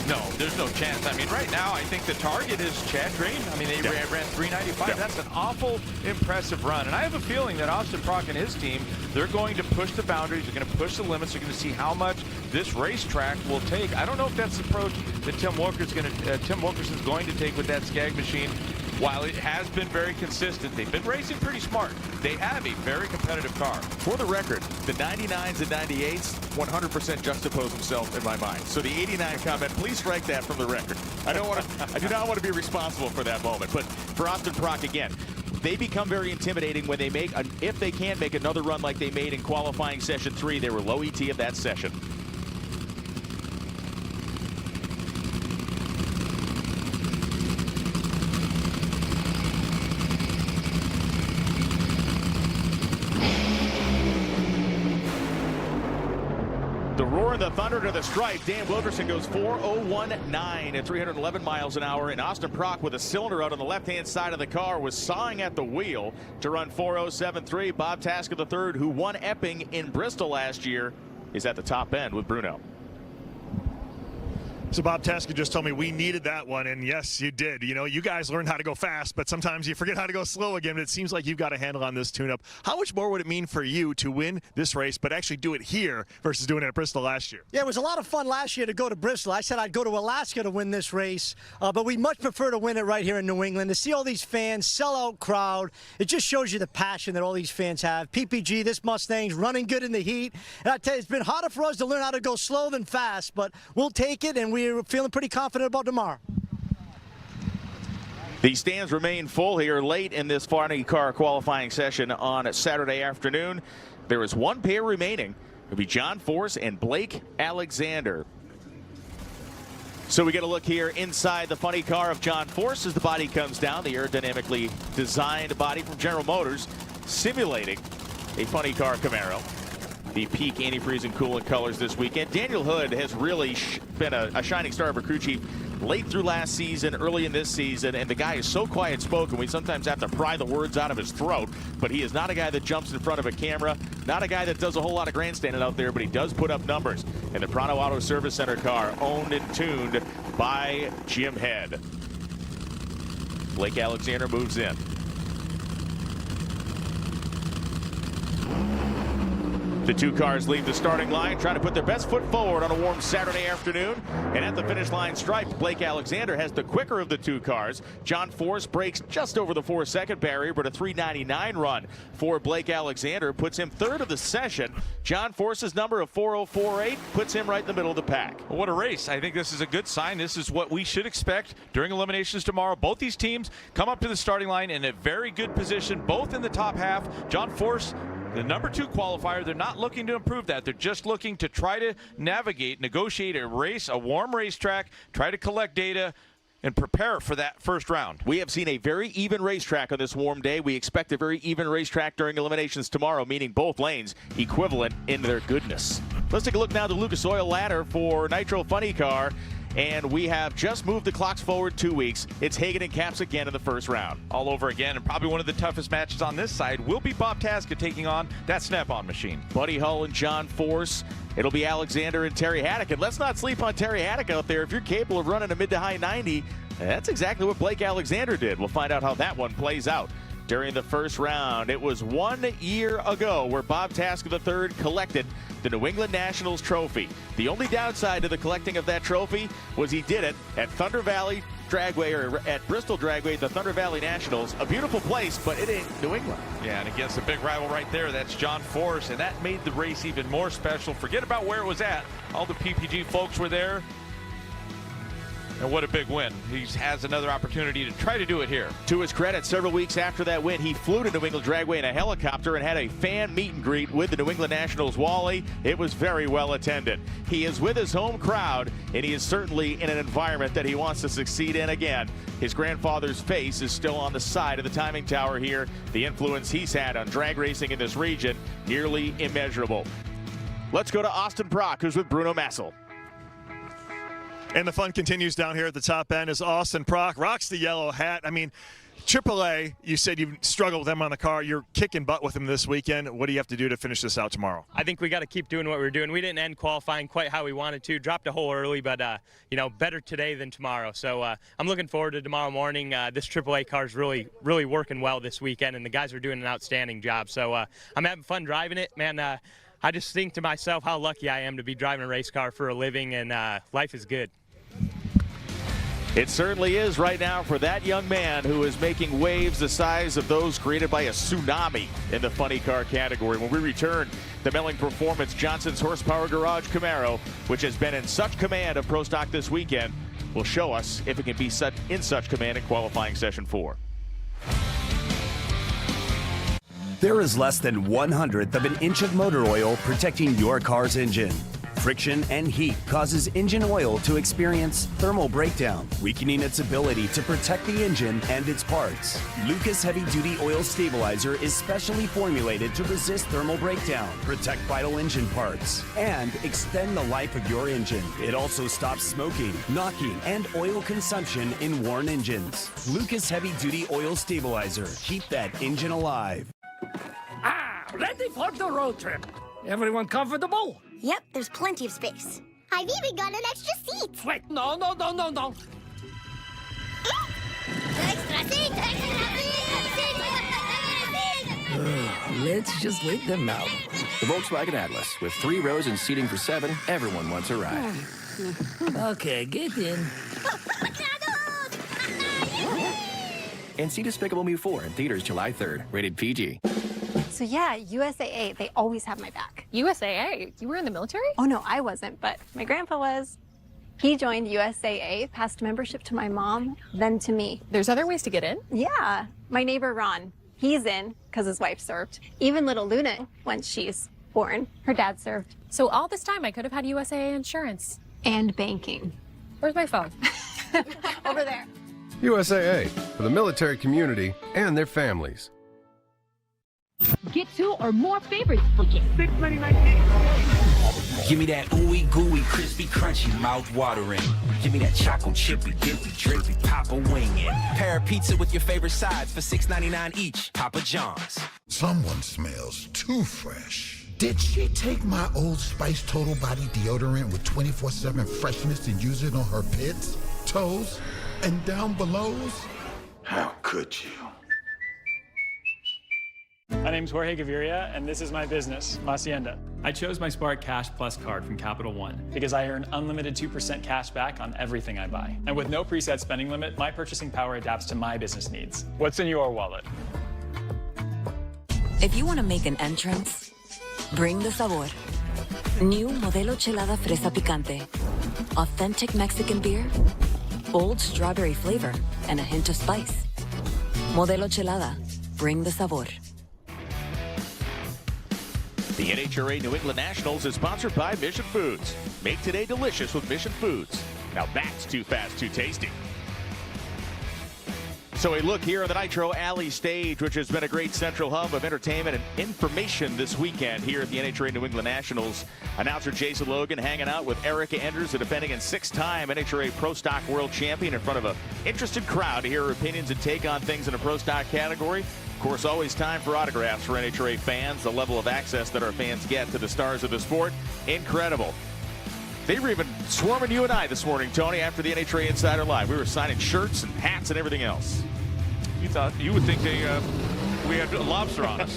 No, there's no chance. I mean, right now, I think the target is Chad Green. I mean, they ran 395. Yeah. That's an awful impressive run. And I have a feeling that Austin Prock and his team, they're going to push the boundaries. They're going to push the limits. They're going to see how much this racetrack will take. I don't know if that's the approach that Tim Wilkerson's going to take with that Skag machine. While it has been very consistent, they've been racing pretty smart. They have a very competitive car. For the record, the 99s and 98s 100% juxtapose themselves in my mind. So the 89 comment, please strike that from the record. I do not want to be responsible for that moment. But for Austin Prock, again, they become very intimidating when they make, if they can make another run like they made in qualifying session 3. They were low ET of that session. The roar and the thunder to the stripe. Dan Wilkerson goes 4:01.9 at 311 miles an hour. And Austin Prock with a cylinder out on the left-hand side of the car was sawing at the wheel to run 4:07.3. Bob Tasker III, who won Epping in Bristol last year, is at the top end with Bruno. So Bob Tasker just told me we needed that one, and yes, you did. You know, you guys learned how to go fast, but sometimes you forget how to go slow again. But it seems like you've got a handle on this tune-up. How much more would it mean for you to win this race, but actually do it here versus doing it at Bristol last year? Yeah, it was a lot of fun last year to go to Bristol. I said I'd go to Alaska to win this race, but we'd much prefer to win it right here in New England. To see all these fans, sellout crowd, it just shows you the passion that all these fans have. PPG, this Mustang's running good in the heat. And I tell you, it's been harder for us to learn how to go slow than fast, but we'll take it, and we're feeling pretty confident about tomorrow. The stands remain full here late in this Funny Car qualifying session on Saturday afternoon. There is one pair remaining. It'll be John Force and Blake Alexander. So we get a look here inside the Funny Car of John Force as the body comes down. The aerodynamically designed body from General Motors, simulating a Funny Car Camaro. The peak antifreeze and coolant colors this weekend. Daniel Hood has really been a shining star of a crew chief late through last season, early in this season, and the guy is so quiet spoken we sometimes have to pry the words out of his throat, but he is not a guy that jumps in front of a camera, not a guy that does a whole lot of grandstanding out there, but he does put up numbers. And the Pronto Auto Service Center car, owned and tuned by Jim Head. Blake Alexander moves in. The two cars leave the starting line, trying to put their best foot forward on a warm Saturday afternoon. And at the finish line stripe, Blake Alexander has the quicker of the two cars. John Force breaks just over the 4-second barrier, but a 3:99 run for Blake Alexander puts him third of the session. John Force's number of 4:04.8 puts him right in the middle of the pack. Well, what a race. I think this is a good sign. This is what we should expect during eliminations tomorrow. Both these teams come up to the starting line in a very good position, both in the top half. John Force, the number 2 qualifier, they're not looking to improve that. They're just looking to try to navigate, negotiate a race, a warm racetrack, try to collect data, and prepare for that first round. We have seen a very even racetrack on this warm day. We expect a very even racetrack during eliminations tomorrow, meaning both lanes equivalent in their goodness. Let's take a look now at the Lucas Oil ladder for Nitro Funny Car. And we have just moved the clocks forward 2 weeks. It's Hagan and Caps again in the first round. All over again, and probably one of the toughest matches on this side will be Bob Tasca taking on that Snap-on machine. Buddy Hull and John Force. It'll be Alexander and Terry Haddock. And let's not sleep on Terry Haddock out there. If you're capable of running a mid to high 90, that's exactly what Blake Alexander did. We'll find out how that one plays out during the first round. It was 1 year ago where Bob Tasca III collected the New England Nationals trophy. The only downside to the collecting of that trophy was he did it at Thunder Valley Dragway, or at Bristol Dragway, the Thunder Valley Nationals. A beautiful place, but it ain't New England. Yeah, and against a big rival right there, that's John Force, and that made the race even more special. Forget about where it was at. All the PPG folks were there. And what a big win. He has another opportunity to try to do it here. To his credit, several weeks after that win, he flew to New England Dragway in a helicopter and had a fan meet and greet with the New England Nationals Wally. It was very well attended. He is with his home crowd, and he is certainly in an environment that he wants to succeed in again. His grandfather's face is still on the side of the timing tower here. The influence he's had on drag racing in this region, nearly immeasurable. Let's go to Austin Prock, who's with Bruno Massel. And the fun continues down here at the top end as Austin Prock rocks the yellow hat. I mean, AAA, you said you struggled with them on the car. You're kicking butt with them this weekend. What do you have to do to finish this out tomorrow? I think we got to keep doing what we're doing. We didn't end qualifying quite how we wanted to. Dropped a hole early, but, you know, better today than tomorrow. So I'm looking forward to tomorrow morning. This AAA car is really working well this weekend, and the guys are doing an outstanding job. So I'm having fun driving it. Man, I just think to myself how lucky I am to be driving a race car for a living, and life is good. It certainly is right now for that young man who is making waves the size of those created by a tsunami in the funny car category. When we return, the Melling Performance Johnson's Horsepower Garage Camaro, which has been in such command of Pro Stock this weekend, will show us if it can be in such command in qualifying session 4. There is less than 1/100th of an inch of motor oil protecting your car's engine. Friction and heat causes engine oil to experience thermal breakdown, weakening its ability to protect the engine and its parts. Lucas Heavy Duty Oil Stabilizer is specially formulated to resist thermal breakdown, protect vital engine parts, and extend the life of your engine. It also stops smoking, knocking, and oil consumption in worn engines. Lucas Heavy Duty Oil Stabilizer. Keep that engine alive. Ready for the road trip. Everyone comfortable? Yep, there's plenty of space. I've even got an extra seat. Wait, no. Extra seat! Let's just let them out. The Volkswagen Atlas, with 3 rows and seating for 7, everyone wants a ride. Okay, get in. And see Despicable Me 4 in theaters July 3rd, rated PG. So yeah, USAA, they always have my back. USAA? You were in the military? Oh no, I wasn't, but my grandpa was. He joined USAA, passed membership to my mom, then to me. There's other ways to get in? Yeah. My neighbor Ron, he's in because his wife served. Even little Luna, once she's born, her dad served. So all this time I could have had USAA insurance. And banking. Where's my phone? Over there. USAA, for the military community and their families. Get 2 or more favorites for just $6.99. Give me that ooey gooey, crispy, crunchy, mouth watering. Give me that chocolate chippy, dippy, drippy, Papa wingin'. Pair of pizza with your favorite sides for $6.99 each. Papa John's. Someone smells too fresh. Did she take my Old Spice Total Body Deodorant with 24/7 freshness and use it on her pits, toes, and down belows? How could you? My name's Jorge Gaviria, and this is my business, Hacienda. I chose my Spark Cash Plus card from Capital One because I earn unlimited 2% cash back on everything I buy. And with no preset spending limit, my purchasing power adapts to my business needs. What's in your wallet? If you want to make an entrance, bring the sabor. New Modelo Chelada Fresa Picante. Authentic Mexican beer, bold strawberry flavor, and a hint of spice. Modelo Chelada. Bring the sabor. The NHRA New England Nationals is sponsored by Mission Foods. Make today delicious with Mission Foods. Now that's too fast, too tasty. So a look here at the Nitro Alley stage, which has been a great central hub of entertainment and information this weekend here at the NHRA New England Nationals. Announcer Jason Logan hanging out with Erica Enders, the defending and 6-time NHRA Pro Stock World Champion, in front of an interested crowd to hear her opinions and take on things in the Pro Stock category. Of course, always time for autographs for NHRA fans. The level of access that our fans get to the stars of the sport, incredible. They were even swarming you and I this morning, Tony, after the NHRA Insider Live. We were signing shirts and hats and everything else. You would think we had a lobster on us.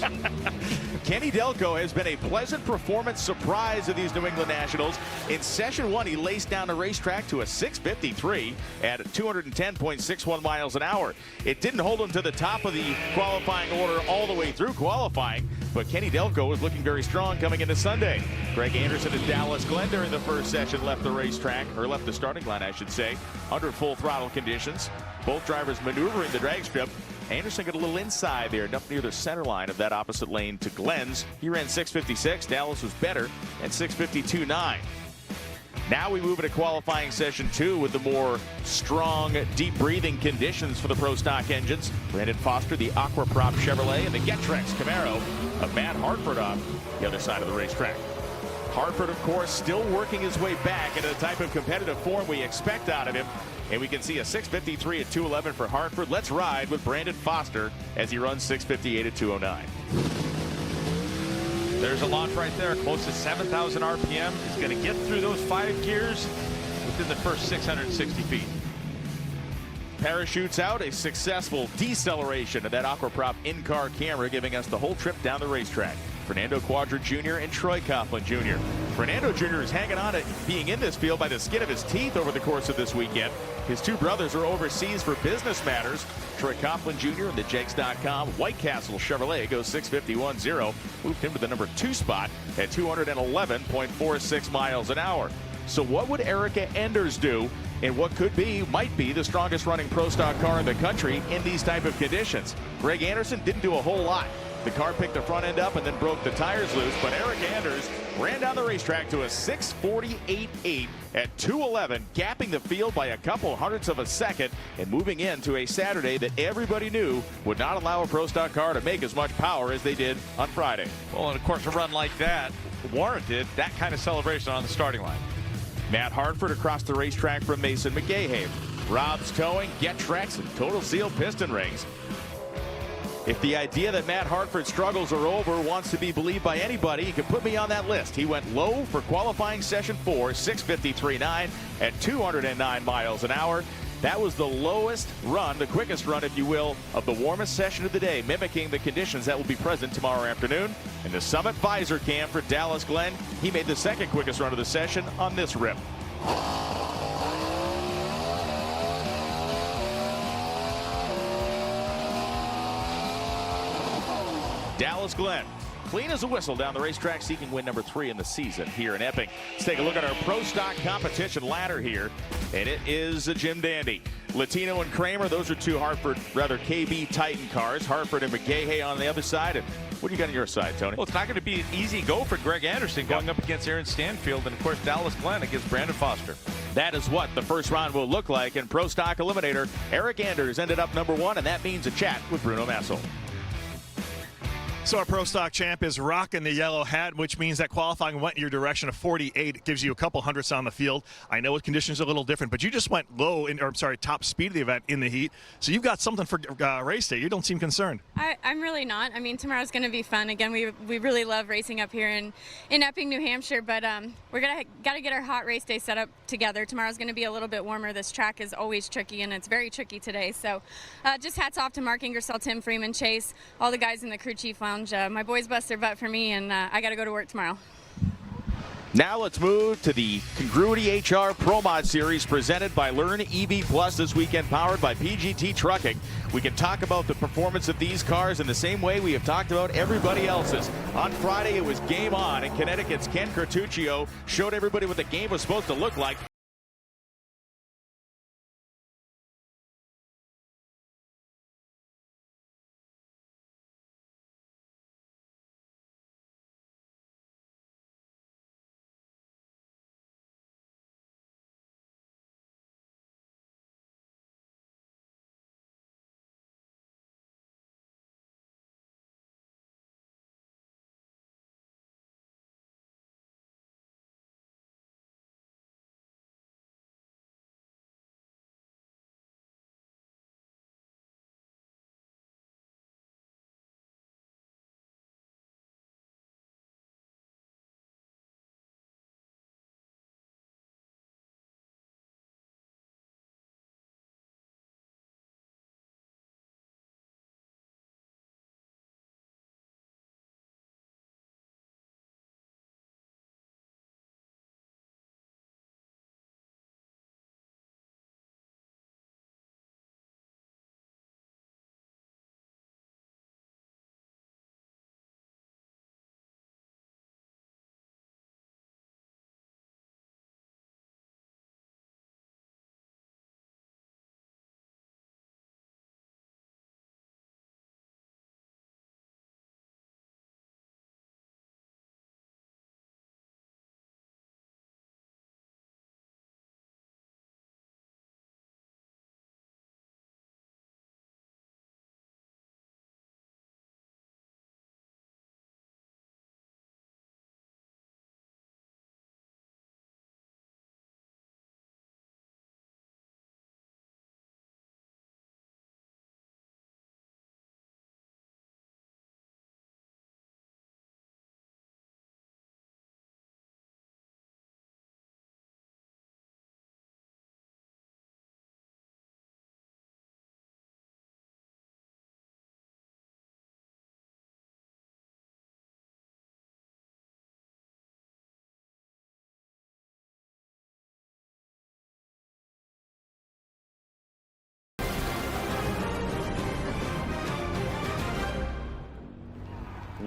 Kenny Delco has been a pleasant performance surprise of these New England Nationals. In session 1, he laced down the racetrack to a 6:53 at 210.61 miles an hour. It didn't hold him to the top of the qualifying order all the way through qualifying, but Kenny Delco was looking very strong coming into Sunday. Greg Anderson and Dallas Glenn during the first session left the racetrack, or left the starting line, I should say, under full throttle conditions. Both drivers maneuvering the drag strip. Anderson got a little inside there, up near the center line of that opposite lane to Glenn's. He ran 6:56. Dallas was better at 6:52.9. Now we move into qualifying session 2 with the more strong, deep breathing conditions for the Pro Stock engines. Brandon Foster, the Aqua Prop Chevrolet, and the Gettrex Camaro of Matt Hartford on the other side of the racetrack. Hartford, of course, still working his way back into the type of competitive form we expect out of him. And we can see a 6:53 at 2:11 for Hartford. Let's ride with Brandon Foster as he runs 6:58 at 2:09. There's a launch right there, close to 7,000 RPM. He's going to get through those 5 gears within the first 660 feet. Parachutes out, a successful deceleration of that Aquaprop in-car camera, giving us the whole trip down the racetrack. Fernando Quadra Jr. and Troy Coughlin Jr. Fernando Jr. is hanging on to being in this field by the skin of his teeth over the course of this weekend. His 2 brothers are overseas for business matters. Troy Coughlin Jr. and the Jegs.com White Castle Chevrolet goes 6:51.0. Moved him to the number 2 spot at 211.46 miles an hour. So what would Erica Enders do in what might be the strongest running Pro Stock car in the country in these type of conditions? Greg Anderson didn't do a whole lot. The car picked the front end up and then broke the tires loose, but Eric Anders ran down the racetrack to a 6:48.8 at 2:11, gapping the field by a couple hundredths of a second and moving into a Saturday that everybody knew would not allow a Pro Stock car to make as much power as they did on Friday. Well, and of course, a run like that warranted that kind of celebration on the starting line. Matt Hartford across the racetrack from Mason McGahey. Rob's towing, Gettrex, and Total Seal piston rings. If the idea that Matt Hartford's struggles are over wants to be believed by anybody, you can put me on that list. He went low for qualifying session 4, 6:53.9 at 209 miles an hour. That was the lowest run, the quickest run, if you will, of the warmest session of the day, mimicking the conditions that will be present tomorrow afternoon. And the Summit Visor Cam for Dallas Glenn, he made the second quickest run of the session on this rip. Dallas Glenn, clean as a whistle down the racetrack, seeking win number 3 in the season here in Epping. Let's take a look at our Pro Stock competition ladder here, and it is a Jim Dandy. Latino and Kramer, those are 2 KB Titan cars. Hartford and McGahey on the other side. And what do you got on your side, Tony? Well, it's not going to be an easy go for Greg Anderson going up against Aaron Stanfield, and of course Dallas Glenn against Brandon Foster. That is what the first round will look like. In Pro Stock Eliminator, Eric Anders ended up number 1, and that means a chat with Bruno Massel. So our Pro Stock champ is rocking the yellow hat, which means that qualifying went in your direction of 48. It gives you a couple hundredths on the field. I know conditions are a little different, but you just went top speed of the event in the heat. So you've got something for race day. You don't seem concerned. I'm really not. I mean, tomorrow's going to be fun. Again, we really love racing up here in Epping, New Hampshire, but we're got to get our hot race day set up together. Tomorrow's going to be a little bit warmer. This track is always tricky, and it's very tricky today. So just hats off to Mark Ingersoll, Tim Freeman, Chase, all the guys in the crew chief lounge. My boys bust their butt for me, and I got to go to work tomorrow. Now let's move to the Congruity HR Pro Mod Series presented by Learn EV Plus this weekend, powered by PGT Trucking. We can talk about the performance of these cars in the same way we have talked about everybody else's. On Friday, it was game on, and Connecticut's Ken Cartuccio showed everybody what the game was supposed to look like.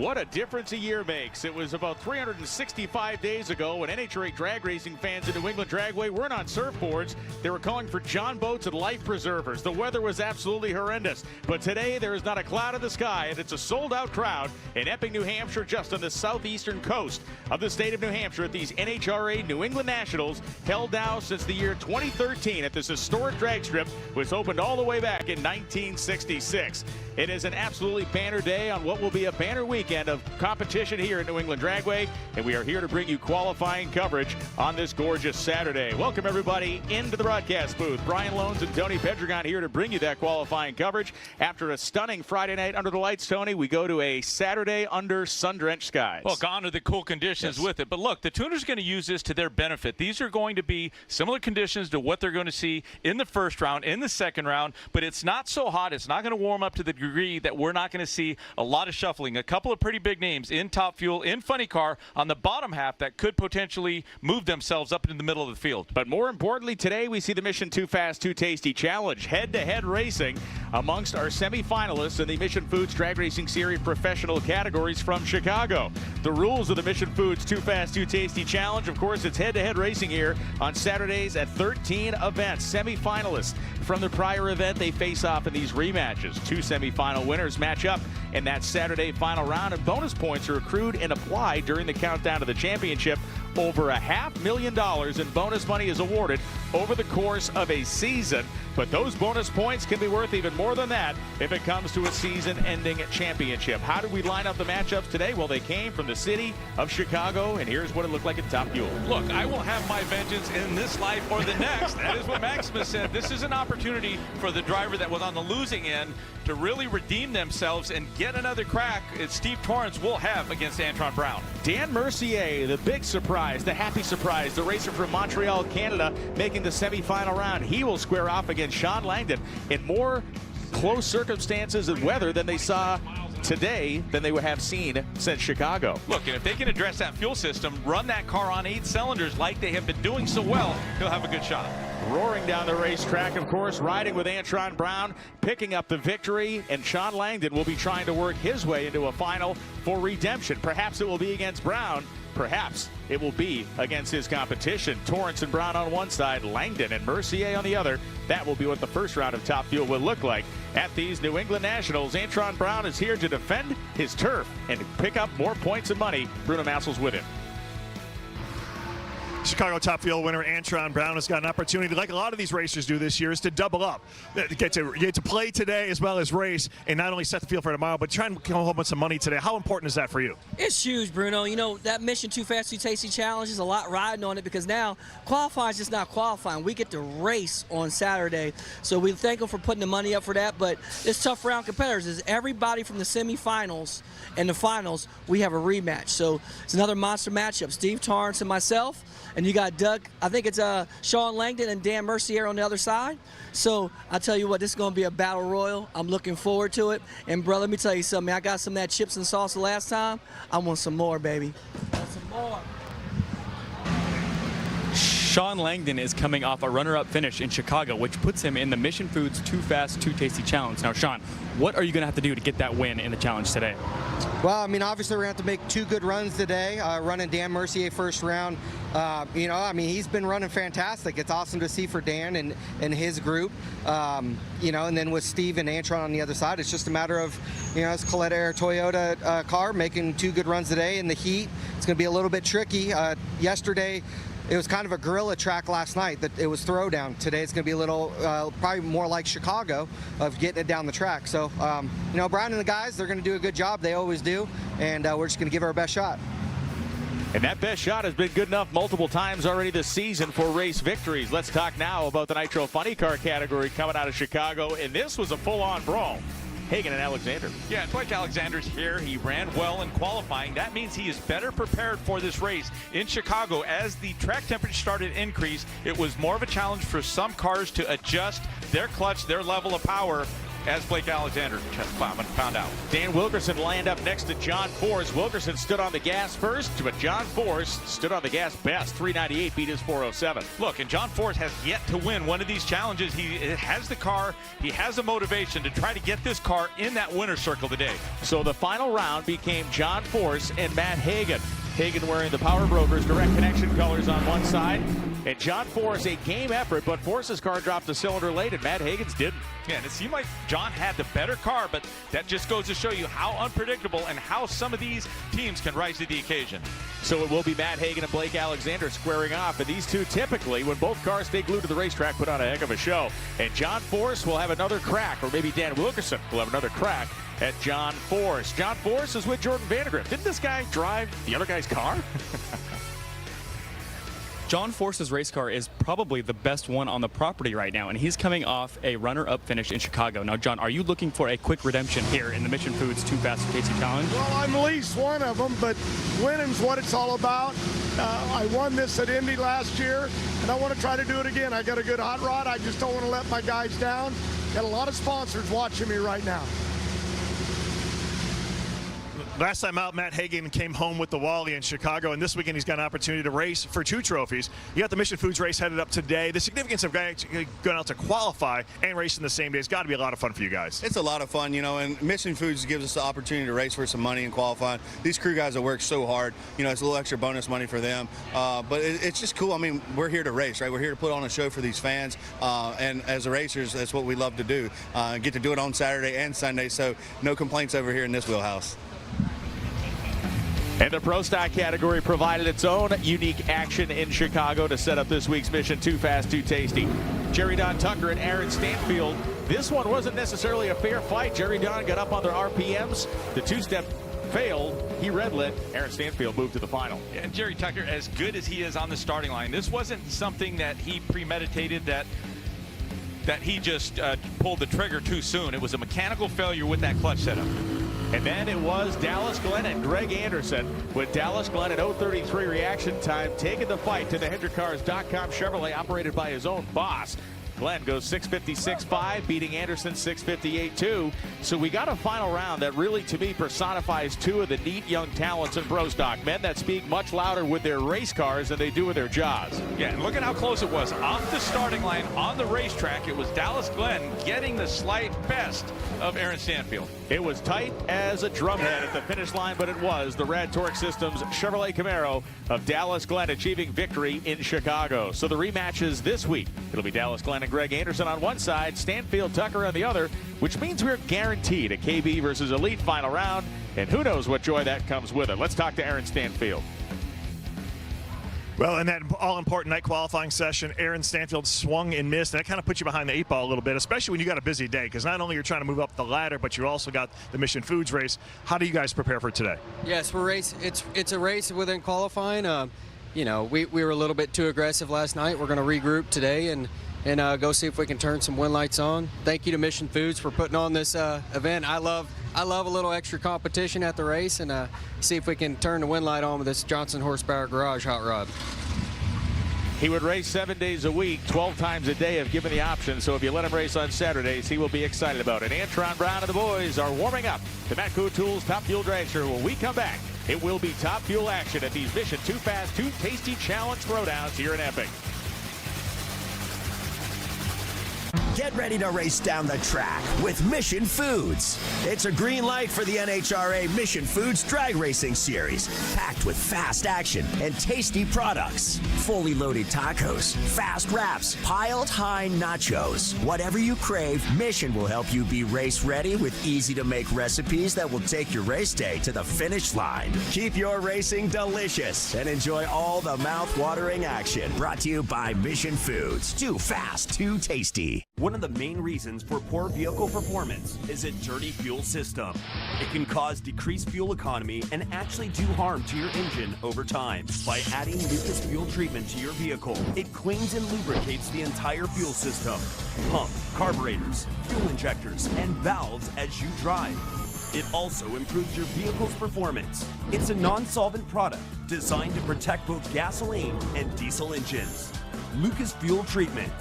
What a difference a year makes. It was about 365 days ago when NHRA drag racing fans in New England Dragway weren't on surfboards. They were calling for John boats and life preservers. The weather was absolutely horrendous. But today there is not a cloud in the sky, and it's a sold-out crowd in Epping, New Hampshire, just on the southeastern coast of the state of New Hampshire at these NHRA New England Nationals, held now since the year 2013 at this historic drag strip, which opened all the way back in 1966. It is an absolutely banner day on what will be a banner weekend of competition here at New England Dragway, and we are here to bring you qualifying coverage on this gorgeous Saturday. Welcome everybody into the broadcast booth. Brian Lones and Tony Pedregon here to bring you that qualifying coverage. After a stunning Friday night under the lights, Tony, we go to a Saturday under sun-drenched skies. Well, gone are the cool conditions with it. But look, the tuners are going to use this to their benefit. These are going to be similar conditions to what they're going to see in the first round, in the second round, but it's not so hot. It's not going to warm up to the degree that we're not going to see a lot of shuffling. A couple of pretty big names in Top Fuel, in Funny Car on the bottom half that could potentially move themselves up into the middle of the field. But more importantly, today we see the Mission Too Fast, Too Tasty Challenge. Head-to-head racing amongst our semi-finalists in the Mission Foods Drag Racing Series professional categories from Chicago. The rules of the Mission Foods Too Fast, Too Tasty Challenge, of course, it's head-to-head racing here on Saturdays at 13 events. Semi-finalists from the prior event, they face off in these rematches. Two semi-final winners match up in that Saturday final round, and bonus points are accrued and applied during the countdown to the championship. Over $500,000 in bonus money is awarded over the course of a season, but those bonus points can be worth even more than that if it comes to a season-ending championship. How did we line up the matchups today? Well, they came from the city of Chicago, and here's what it looked like at Top Fuel. Look, I will have my vengeance in this life or the next. That is what Maximus said. This is an opportunity for the driver that was on the losing end to really redeem themselves and get another crack as Steve Torrance will have against Antron Brown. Dan Mercier, the big surprise, the happy surprise, the racer from Montreal, Canada, making the semifinal round. He will square off against Sean Langdon in more close circumstances and weather than they saw today than they would have seen since Chicago. Look, and if they can address that fuel system, run that car on 8 cylinders like they have been doing so well, he'll have a good shot. Roaring down the racetrack, of course, riding with Antron Brown, picking up the victory, and Sean Langdon will be trying to work his way into a final for redemption. Perhaps it will be against Brown. Perhaps it will be against his competition. Torrance and Brown on one side, Langdon and Mercier on the other. That will be what the first round of Top Fuel will look like at these New England Nationals. Antron Brown is here to defend his turf and pick up more points and money. Bruno Massel's with him. Chicago Top Fuel winner Antron Brown has got an opportunity, like a lot of these racers do this year, is to double up. Get to play today as well as race, and not only set the field for tomorrow, but try and come home with some money today. How important is that for you? It's huge, Bruno. You know, that Mission Too Fast, Too Tasty Challenge is a lot riding on it, because now qualifying is just not qualifying. We get to race on Saturday, so we thank them for putting the money up for that. But it's tough round competitors. Is everybody from the semifinals and the finals, we have a rematch. So it's another monster matchup. Steve Torrance and myself. And you got Doug, I think it's Sean Langdon and Dan Mercier on the other side. So I tell you what, this is going to be a battle royal. I'm looking forward to it. And, bro, let me tell you something. I got some of that chips and salsa last time. I want some more, baby. I want some more. Sean Langdon is coming off a runner-up finish in Chicago, which puts him in the Mission Foods Too Fast, Too Tasty Challenge. Now, Sean, what are you going to have to do to get that win in the challenge today? Well, I mean, obviously we're going to have to make 2 good runs today. Running Dan Mercier first round. You know, I mean, he's been running fantastic. It's awesome to see for Dan and his group. You know, and then with Steve and Antron on the other side, it's just a matter of, you know, it's Colette Air Toyota car making 2 good runs today in the heat. It's going to be a little bit tricky. Yesterday, it was kind of a guerrilla track last night that it was throwdown. Today it's going to be a little, probably more like Chicago of getting it down the track. So, you know, Brian and the guys, they're going to do a good job. They always do. And we're just going to give it our best shot. And that best shot has been good enough multiple times already this season for race victories. Let's talk now about the Nitro Funny Car category coming out of Chicago. And this was a full-on brawl. Hagan and Alexander. Yeah, Dwight Alexander's here. He ran well in qualifying. That means he is better prepared for this race in Chicago. As the track temperature started to increase, it was more of a challenge for some cars to adjust their clutch, their level of power as Blake Alexander found out. Dan Wilkerson lined up next to John Force. Wilkerson stood on the gas first, but John Force stood on the gas best. 398 beat his 407. Look, and John Force has yet to win one of these challenges. He has the car, he has the motivation to try to get this car in that winner's circle today. So the final round became John Force and Matt Hagan. Hagan wearing the Power Brokers Direct Connection colors on one side, and John Force a game effort, but Force's car dropped a cylinder late and Matt Hagan's didn't. Yeah, and it seemed like John had the better car, but that just goes to show you how unpredictable and how some of these teams can rise to the occasion. So it will be Matt Hagan and Blake Alexander squaring off, and these two typically, when both cars stay glued to the racetrack, put on a heck of a show. And John Force will have another crack, or maybe Dan Wilkerson will have another crack at John Force. John Force is with Jordan Vandergriff. Didn't this guy drive the other guy's car? John Force's race car is probably the best one on the property right now, and he's coming off a runner-up finish in Chicago. Now, John, are you looking for a quick redemption here in the Mission Foods Too Fast Too Tasty Challenge? Well, I'm at least one of them, but winning's what it's all about. I won this at Indy last year, and I want to try to do it again. I got a good hot rod. I just don't want to let my guys down. Got a lot of sponsors watching me right now. Last time out, Matt Hagan came home with the Wally in Chicago, and this weekend he's got an opportunity to race for 2 trophies. You got the Mission Foods race headed up today. The significance of going out to qualify and racing the same day has got to be a lot of fun for you guys. It's a lot of fun, you know, and Mission Foods gives us the opportunity to race for some money and qualifying. These crew guys have worked so hard. You know, it's a little extra bonus money for them. But it's just cool. I mean, we're here to race, right? We're here to put on a show for these fans. And as the racers, that's what we love to do. Get to do it on Saturday and Sunday, so no complaints over here in this wheelhouse. And the Pro Stock category provided its own unique action in Chicago to set up this week's Mission Too Fast, Too Tasty. Jerry Don Tucker and Aaron Stanfield. This one wasn't necessarily a fair fight. Jerry Don got up on their RPMs. The two-step failed. He red-lit. Aaron Stanfield moved to the final. Yeah, and Jerry Tucker, as good as he is on the starting line, this wasn't something that he premeditated, that he just pulled the trigger too soon. It was a mechanical failure with that clutch setup. And then it was Dallas Glenn and Greg Anderson, with Dallas Glenn at 0:33 reaction time, taking the fight to the HendrickCars.com Chevrolet, operated by his own boss. Glenn goes 656.5, beating Anderson 658.2. So we got a final round that really, to me, personifies two of the neat young talents in Pro Stock. Men that speak much louder with their race cars than they do with their jobs. Yeah, and look at how close it was. Off the starting line on the racetrack, it was Dallas Glenn getting the slight best of Aaron Stanfield. It was tight as a drumhead at the finish line, but it was the Rad Torque Systems Chevrolet Camaro of Dallas Glenn achieving victory in Chicago. So the rematches this week, it'll be Dallas Glenn and Greg Anderson on one side, Stanfield Tucker on the other, which means we're guaranteed a KB versus Elite final round, and who knows what joy that comes with it. Let's talk to Aaron Stanfield. Well, in that all-important night qualifying session, Aaron Stanfield swung and missed, and that kind of puts you behind the 8 ball a little bit, especially when you got a busy day, because not only you're trying to move up the ladder, but you also got the Mission Foods race. How do you guys prepare for today? Yes, it's a race within qualifying. You know, we were a little bit too aggressive last night. We're going to regroup today and go see if we can turn some win lights on. Thank you to Mission Foods for putting on this event. I love a little extra competition at the race, and see if we can turn the win light on with this Johnson Horsepower Garage hot rod. He would race 7 days a week, 12 times a day if given the option. So if you let him race on Saturdays, he will be excited about it. Antron Brown and the boys are warming up the Matco Tools Top Fuel Drag Show. When we come back, it will be top fuel action at these Mission Too Fast, Too Tasty Challenge throwdowns here in Epping. Get ready to race down the track with Mission Foods. It's a green light for the NHRA Mission Foods Drag Racing Series, packed with fast action and tasty products. Fully loaded tacos, fast wraps, piled high nachos. Whatever you crave, Mission will help you be race ready with easy-to-make recipes that will take your race day to the finish line. Keep your racing delicious and enjoy all the mouth-watering action. Brought to you by Mission Foods. Too fast, too tasty. One of the main reasons for poor vehicle performance is a dirty fuel system. It can cause decreased fuel economy and actually do harm to your engine over time. By adding Lucas Fuel Treatment to your vehicle, it cleans and lubricates the entire fuel system. Pump, carburetors, fuel injectors, and valves as you drive. It also improves your vehicle's performance. It's a non-solvent product designed to protect both gasoline and diesel engines. Lucas Fuel Treatment.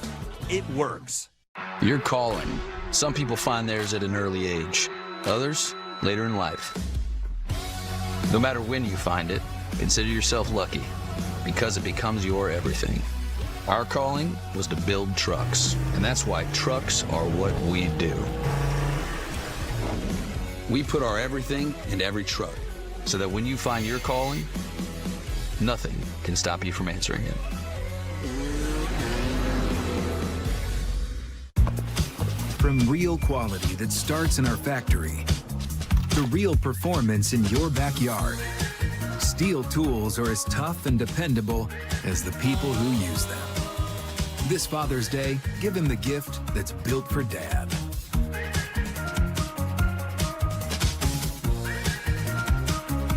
It works. Your calling Some people find theirs at an early age, others later in life. No matter when you find it, consider yourself lucky, because it becomes your everything. Our calling was to build trucks, and that's why trucks are what we do. We put our everything in every truck, so that when you find your calling, nothing can stop you from answering it. From real quality that starts in our factory to real performance in your backyard, Steel tools are as tough and dependable as the people who use them. This Father's Day, give him the gift that's built for Dad.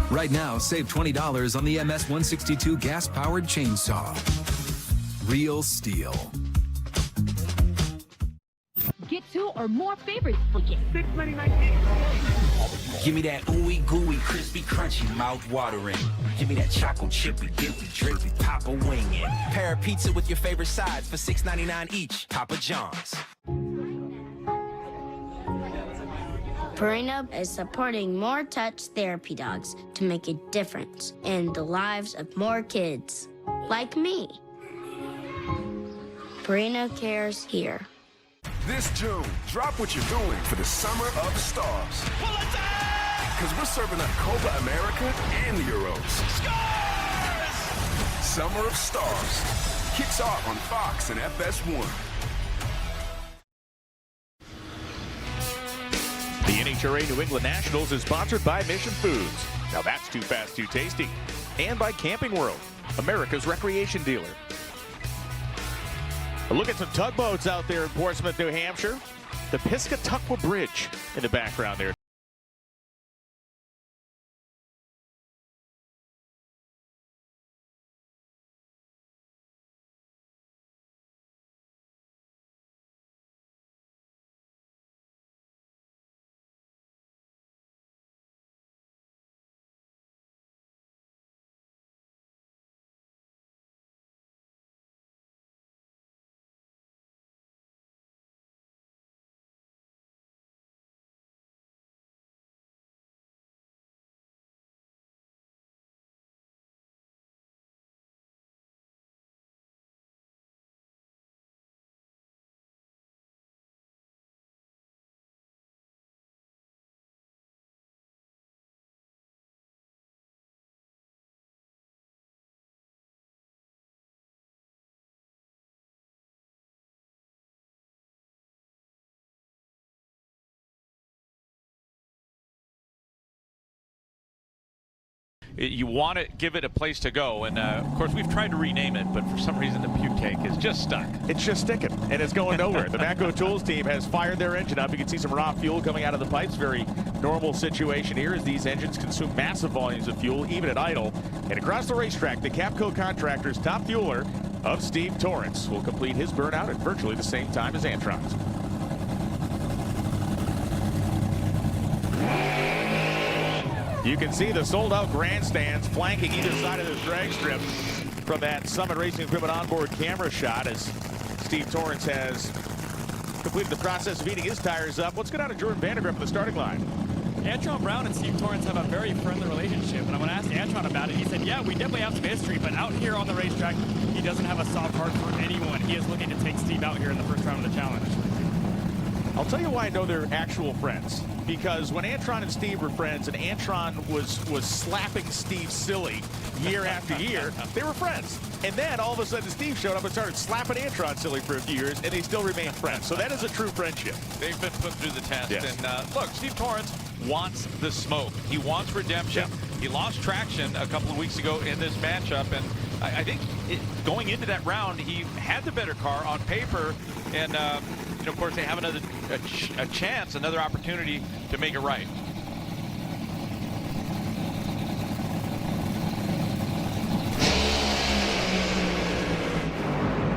Right now, save $20 on the MS-162 gas-powered chainsaw. Real Steel. Get 2 or more favorites for just $6.99 each. Give me that ooey gooey, crispy, crunchy, mouth watering. Give me that chocolate chippy, dippy, drippy, Papa wingin'. Pair of pizza with your favorite sides for $6.99 each. Papa John's. Purina is supporting more touch therapy dogs to make a difference in the lives of more kids, like me. Purina cares here. This June, drop what you're doing for the Summer of Stars. Because we're serving up Copa America and the Euros. Scores! Summer of Stars kicks off on Fox and FS1. The NHRA New England Nationals is sponsored by Mission Foods. Now that's too fast, too tasty. And by Camping World, America's recreation dealer. A look at some tugboats out there in Portsmouth, New Hampshire. The Piscataqua Bridge in the background there. You want to give it a place to go, and of course we've tried to rename it, but for some reason the puke tank is just stuck. It's just sticking, and it's going nowhere. The Matco Tools team has fired their engine up. You can see some raw fuel coming out of the pipes. Very normal situation here as these engines consume massive volumes of fuel, even at idle. And across the racetrack, the Capco Contractors top fueler of Steve Torrance will complete his burnout at virtually the same time as Antron's. You can see the sold-out grandstands flanking either side of this drag strip from that Summit Racing Equipment onboard camera shot as Steve Torrance has completed the process of heating his tires up. Let's get out of Jordan Vandergriff at the starting line. Antron Brown and Steve Torrance have a very friendly relationship, and when I asked Antron about it, he said, yeah, we definitely have some history, but out here on the racetrack, he doesn't have a soft heart for anyone. He is looking to take Steve out here in the first round of the challenge. I'll tell you why I know they're actual friends. Because when Antron and Steve were friends and Antron was slapping Steve silly year after year, they were friends. And then all of a sudden Steve showed up and started slapping Antron silly for a few years, and they still remain friends. So that is a true friendship. They've been put through the test. Yes. And look, Steve Torrance wants the smoke. He wants redemption. Yeah. He lost traction a couple of weeks ago in this matchup, and I think going into that round, he had the better car on paper, and you know, of course, they have another chance, another opportunity to make it right.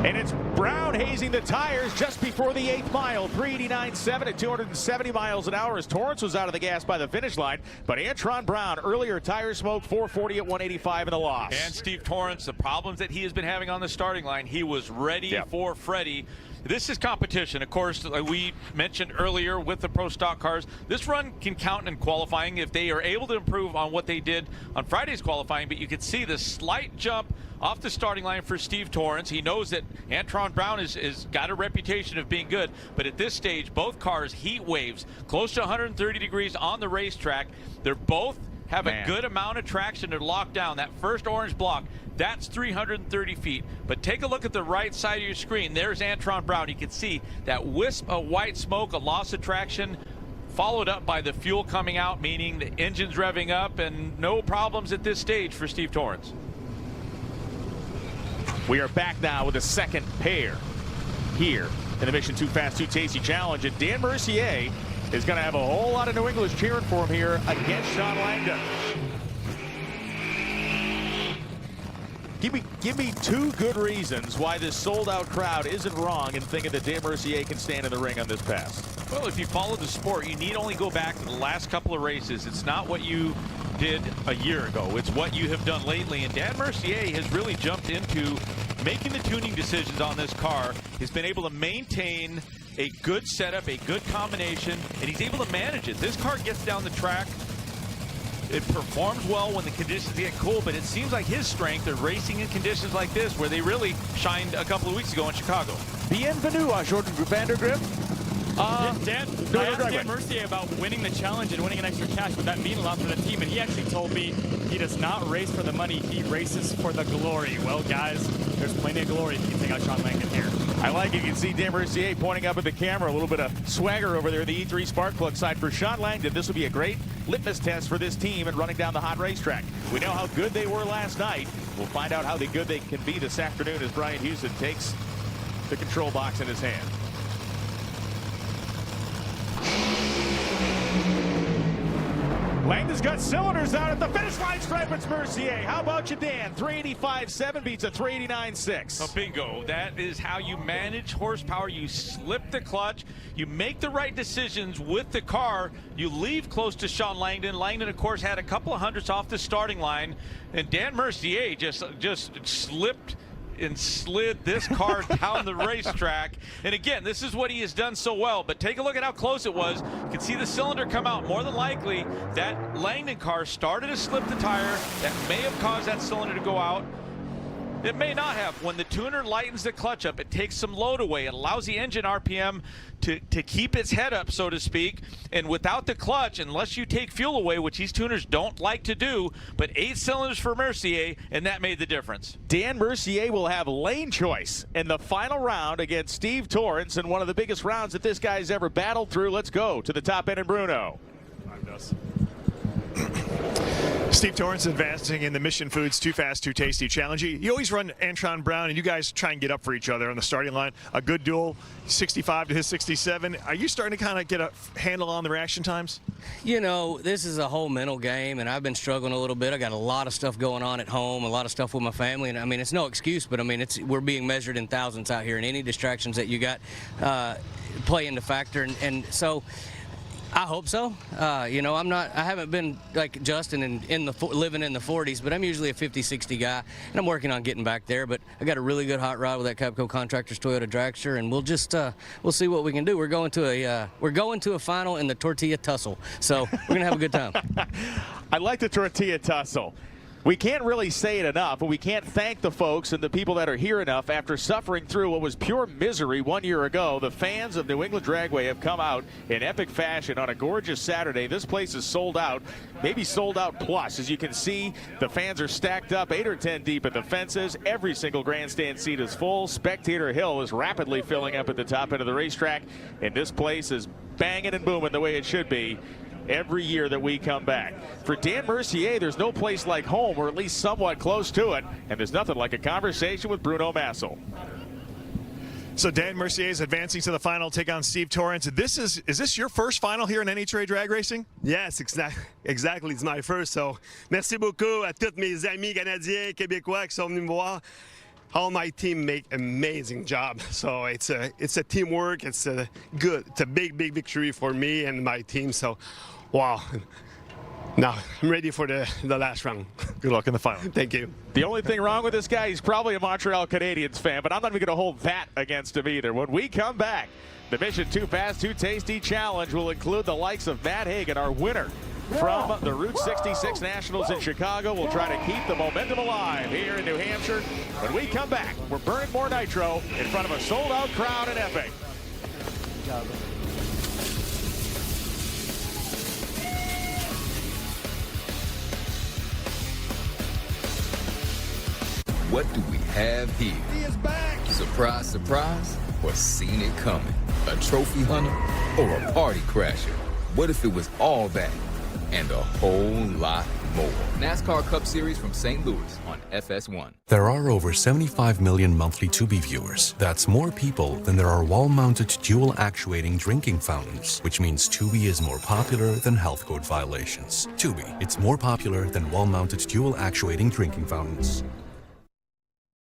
And it's Brown hazing the tires just before the 8th mile. 389.7 at 270 miles an hour as Torrance was out of the gas by the finish line. But Antron Brown, earlier tire smoke, 440 at 185 in the loss. And Steve Torrance, the problems that he has been having on the starting line, he was ready for Freddie. this is competition. Of course, like we mentioned earlier with the pro stock cars, this run can count in qualifying if they are able to improve on what they did on Friday's qualifying. But you can see the slight jump off the starting line for Steve Torrence. He knows that Antron Brown is got a reputation of being good, but at this stage, both cars heat waves, close to 130 degrees on the racetrack. They're both have a good amount of traction to lock down. That first orange block, that's 330 feet. But take a look at the right side of your screen. There's Antron Brown. You can see that wisp of white smoke, a loss of traction, followed up by the fuel coming out, meaning the engine's revving up, and no problems at this stage for Steve Torrence. We are back now with the second pair here in the Mission Too Fast, Too Tasty Challenge. And Dan Mercier is going to have a whole lot of New Englanders cheering for him here against Sean Langdon. Give me two good reasons why this sold-out crowd isn't wrong in thinking that Dan Mercier can stand in the ring on this pass. Well, if you follow the sport, you need only go back to the last couple of races. It's not what you did a year ago. It's what you have done lately. And Dan Mercier has really jumped into making the tuning decisions on this car. He's been able to maintain a good setup, a good combination, and he's able to manage it. This car gets down the track. It performs well when the conditions get cool, but it seems like his strength is racing in conditions like this, where they really shined a couple of weeks ago in Chicago. Bienvenue à Jordan Vandergriff. I asked Dan Mercier about winning the challenge and winning an extra cash. Would that mean a lot for the team? And he actually told me he does not race for the money. He races for the glory. Well, guys, there's plenty of glory if you can take out Sean Langdon here. I like it. You can see Dan Mercier pointing up at the camera. A little bit of swagger over there in the E3 spark plug side for Sean Langdon. This will be a great litmus test for this team and running down the hot racetrack. We know how good they were last night. We'll find out how good they can be this afternoon as Brian Houston takes the control box in his hand. Langdon's got cylinders out at the finish line stripe. It's Mercier. How about you, Dan? 385.7 beats a 389.6. Oh, bingo. That is how you manage horsepower. You slip the clutch. You make the right decisions with the car. You leave close to Sean Langdon. Langdon, of course, had a couple of hundredths off the starting line. And Dan Mercier just slipped and slid this car down the racetrack. And again, this is what he has done so well, but take a look at how close it was. You can see the cylinder come out. More than likely, that Langdon car started to slip the tire. That may have caused that cylinder to go out. It may not have. When the tuner lightens the clutch up, it takes some load away. It allows the engine RPM to keep its head up, so to speak. And without the clutch, unless you take fuel away, which these tuners don't like to do, but 8 cylinders for Mercier, and that made the difference. Dan Mercier will have lane choice in the final round against Steve Torrence in one of the biggest rounds that this guy's ever battled through. Let's go to the top end and Bruno. Steve Torrence advancing in the Mission Foods Too Fast, Too Tasty Challenge. You always run Antron Brown, and you guys try and get up for each other on the starting line. A good duel, 65 to his 67. Are you starting to kind of get a handle on the reaction times? You know, this is a whole mental game, and I've been struggling a little bit. I got a lot of stuff going on at home, a lot of stuff with my family, and I mean, it's no excuse, but I mean, we're being measured in thousands out here, and any distractions that you got play into factor, and so I hope so. You know, I haven't been like Justin living in the 40s, but I'm usually a 50, 60 guy, and I'm working on getting back there. But I got a really good hot rod with that Capco Contractors Toyota dragster, and we'll see what we can do. We're going to a final in the tortilla tussle, so we're gonna have a good time. I like the tortilla tussle. We can't really say it enough, but we can't thank the folks and the people that are here enough. After suffering through what was pure misery 1 year ago, the fans of New England Dragway have come out in epic fashion on a gorgeous Saturday. This place is sold out, maybe sold out plus. As you can see, the fans are stacked up 8 or 10 deep at the fences. Every single grandstand seat is full. Spectator Hill is rapidly filling up at the top end of the racetrack, and this place is banging and booming the way it should be every year that we come back. For Dan Mercier, there's no place like home, or at least somewhat close to it, and there's nothing like a conversation with Bruno Massel. So Dan Mercier is advancing to the final, take on Steve Torrence. Is this your first final here in NHRA drag racing? Yes, exactly. It's my first. So merci beaucoup à tous mes amis canadiens, québécois qui sont venus me voir. All my team make amazing job. So it's a teamwork. It's a big victory for me and my team. So, wow. No, I'm ready for the last round. Good luck in the final. Thank you. The only thing wrong with this guy, he's probably a Montreal Canadiens fan, but I'm not even going to hold that against him either. When we come back, the Mission Too Fast, Too Tasty Challenge will include the likes of Matt Hagan, our winner from the Route 66 Nationals in Chicago. We'll try to keep the momentum alive here in New Hampshire. When we come back, we're burning more nitro in front of a sold-out crowd in Epping. What do we have here? He is back. Surprise, surprise, or seen it coming? A trophy hunter or a party crasher? What if it was all that and a whole lot more? NASCAR Cup Series from St. Louis on FS1. There are over 75 million monthly Tubi viewers. That's more people than there are wall-mounted dual actuating drinking fountains, which means Tubi is more popular than health code violations. Tubi, it's more popular than wall-mounted dual actuating drinking fountains.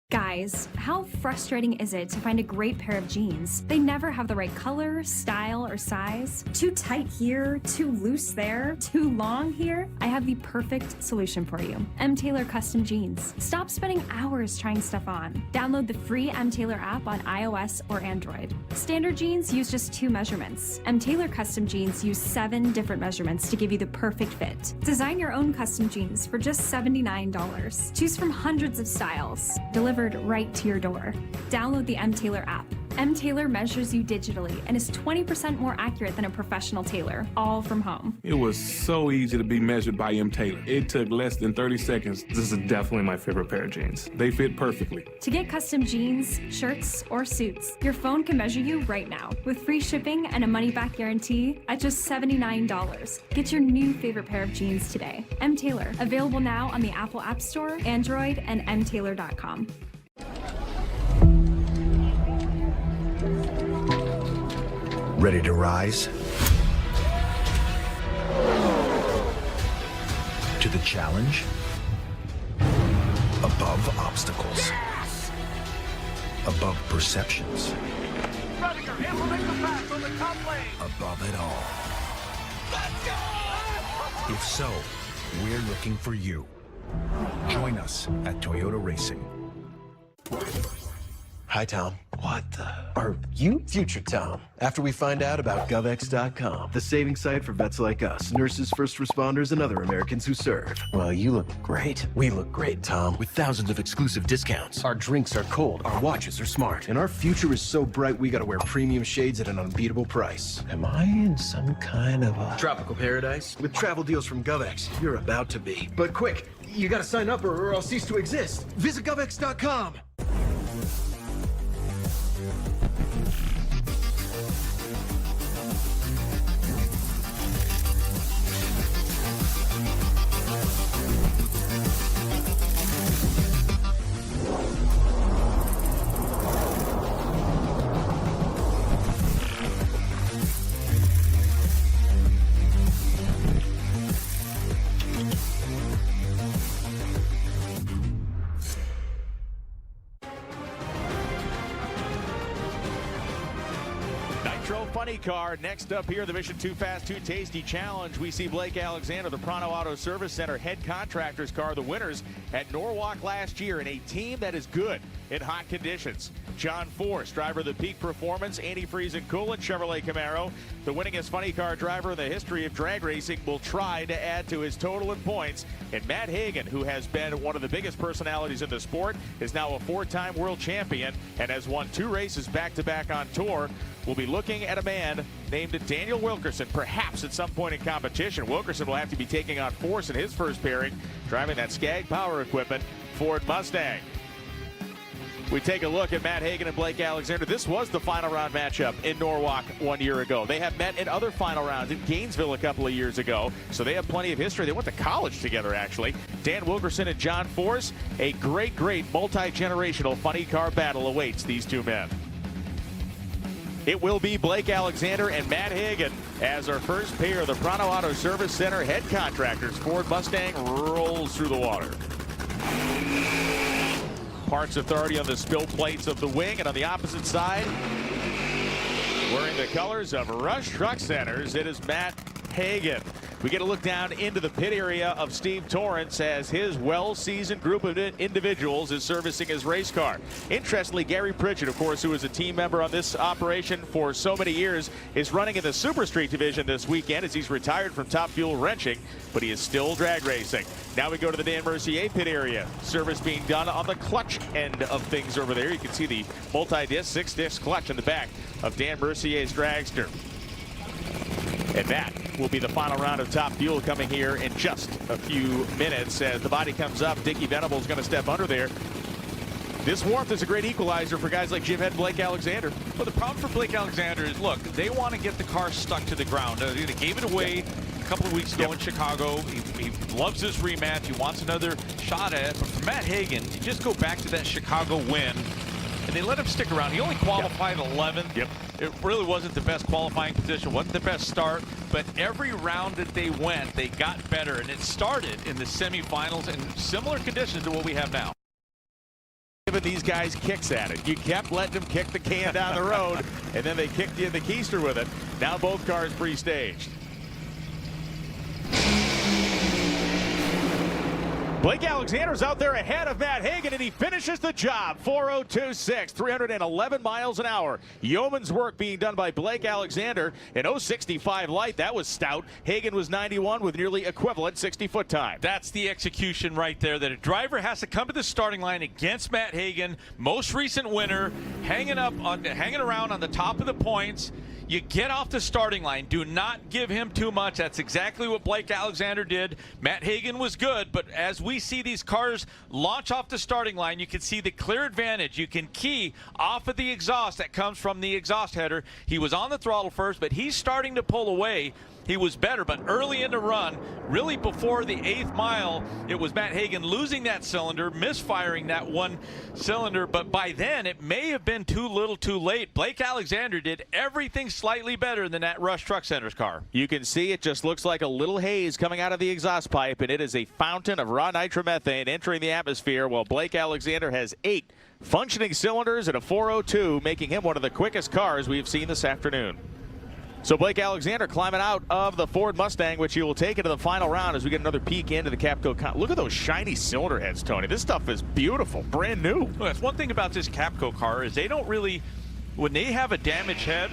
Guys, how frustrating is it to find a great pair of jeans? They never have the right color, style, or size. Too tight here, too loose there, too long here. I have the perfect solution for you. M. Taylor Custom Jeans. Stop spending hours trying stuff on. Download the free M. Taylor app on iOS or Android. Standard jeans use just 2 measurements. M. Taylor Custom Jeans use 7 different measurements to give you the perfect fit. Design your own custom jeans for just $79. Choose from hundreds of styles. Delivered right to your door. Download the M. Taylor app. M. Taylor measures you digitally and is 20% more accurate than a professional tailor, all from home. It was so easy to be measured by M. Taylor. It took less than 30 seconds. This is definitely my favorite pair of jeans. They fit perfectly. To get custom jeans, shirts, or suits, your phone can measure you right now with free shipping and a money-back guarantee at just $79. Get your new favorite pair of jeans today. M. Taylor, available now on the Apple App Store, Android, and mtaylor.com. Ready to rise? To the challenge? Above obstacles. Yes! Above perceptions. Above it all. Let's go! If so, we're looking for you. Join us at Toyota Racing. Hi, Tom. What the? Are you future Tom? After we find out about GovX.com, the saving site for vets like us, nurses, first responders, and other Americans who serve. Well, you look great. We look great, Tom, with thousands of exclusive discounts. Our drinks are cold, our watches are smart, and our future is so bright we gotta wear premium shades at an unbeatable price. Am I in some kind of a tropical paradise? With travel deals from GovX, you're about to be. But quick, you gotta sign up or I'll cease to exist. Visit GovX.com. Funny car. Next up here, the Mission Too Fast, Too Tasty Challenge. We see Blake Alexander, the Pronto Auto Service Center head contractor's car, the winners at Norwalk last year in a team that is good in hot conditions. John Force, driver of the Peak Performance, antifreeze and coolant Chevrolet Camaro, the winningest funny car driver in the history of drag racing, will try to add to his total in points. And Matt Hagan, who has been one of the biggest personalities in the sport, is now a 4-time world champion and has won 2 races back-to-back on tour. We'll be looking at a man named Daniel Wilkerson, perhaps at some point in competition. Wilkerson will have to be taking on Force in his first pairing, driving that Skag Power Equipment Ford Mustang. We take a look at Matt Hagan and Blake Alexander. This was the final round matchup in Norwalk 1 year ago. They have met in other final rounds in Gainesville a couple of years ago, so they have plenty of history. They went to college together, actually. Dan Wilkerson and John Force, a great multi-generational funny car battle awaits these two men. It will be Blake Alexander and Matt Hagan as our first pair of the Pronto Auto Service Center head contractors. Ford Mustang rolls through the water. Parts Authority on the spill plates of the wing, and on the opposite side, wearing the colors of Rush Truck Centers, it is Matt Hagen. We get a look down into the pit area of Steve Torrance as his well-seasoned group of individuals is servicing his race car. Interestingly, Gary Pritchett, of course, who was a team member on this operation for so many years, is running in the Super Street division this weekend as he's retired from Top Fuel wrenching, but he is still drag racing. Now we go to the Dan Mercier pit area. Service being done on the clutch end of things over there. You can see the multi-disc, 6-disc clutch in the back of Dan Mercier's dragster. And that will be the final round of Top Fuel coming here in just a few minutes. As the body comes up, Dickie Venable is going to step under there. This warmth is a great equalizer for guys like Jim Head and Blake Alexander. Well, the problem for Blake Alexander is, look, they want to get the car stuck to the ground. They gave it away a couple of weeks ago in Chicago. He loves this rematch. He wants another shot at it. But for Matt Hagen, you just go back to that Chicago win, and they let him stick around. He only qualified 11th. It really wasn't the best qualifying position, wasn't the best start, but every round that they went, they got better, and it started in the semifinals in similar conditions to what we have now. Giving these guys kicks at it. You kept letting them kick the can down the road, and then they kicked you in the keister with it. Now both cars pre-staged. Blake Alexander's out there ahead of Matt Hagen, and he finishes the job. 4:02.6, 311 miles an hour. Yeoman's work being done by Blake Alexander. An 0.65 light, that was stout. Hagen was 91 with nearly equivalent 60-foot time. That's the execution right there, that a driver has to come to the starting line against Matt Hagen, most recent winner, hanging around on the top of the points. You get off the starting line. Do not give him too much. That's exactly what Blake Alexander did. Matt Hagen was good, but as we see these cars launch off the starting line, you can see the clear advantage. You can key off of the exhaust that comes from the exhaust header. He was on the throttle first, but he's starting to pull away. He was better, but early in the run, really before the 8th mile, it was Matt Hagen losing that cylinder, misfiring that one cylinder, but by then it may have been too little too late. Blake Alexander did everything slightly better than that Rush Truck Center's car. You can see it just looks like a little haze coming out of the exhaust pipe, and it is a fountain of raw nitromethane entering the atmosphere, while Blake Alexander has 8 functioning cylinders at a 402, making him one of the quickest cars we've seen this afternoon. So Blake Alexander climbing out of the Ford Mustang, which he will take into the final round as we get another peek into the Capco. Look at those shiny cylinder heads, Tony. This stuff is beautiful, brand new. Well, that's one thing about this Capco car is they don't really, when they have a damaged head,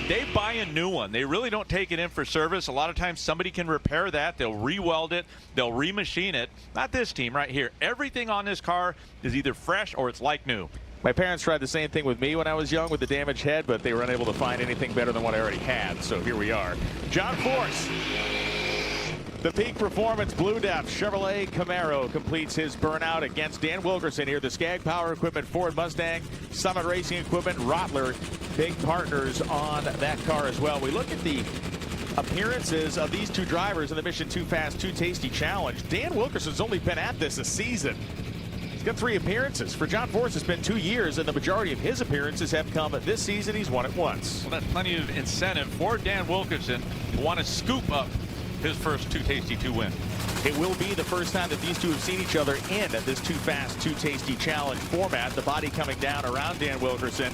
they buy a new one. They really don't take it in for service. A lot of times somebody can repair that. They'll re-weld it. They'll remachine it. Not this team right here. Everything on this car is either fresh or it's like new. My parents tried the same thing with me when I was young with the damaged head, but they were unable to find anything better than what I already had, so here we are. John Force, the Peak Performance Blue Depth Chevrolet Camaro completes his burnout against Dan Wilkerson here. The Skag Power Equipment Ford Mustang, Summit Racing Equipment, Rottler, big partners on that car as well. We look at the appearances of these two drivers in the Mission Too Fast, Too Tasty Challenge. Dan Wilkerson's only been at this a season. He's got 3 appearances. For John Force, it's been 2 years, and the majority of his appearances have come this season. He's won it once. Well, that's plenty of incentive for Dan Wilkerson to want to scoop up his first Too Tasty 2 win. It will be the first time that these two have seen each other in this Too Fast, Too Tasty Challenge format. The body coming down around Dan Wilkerson.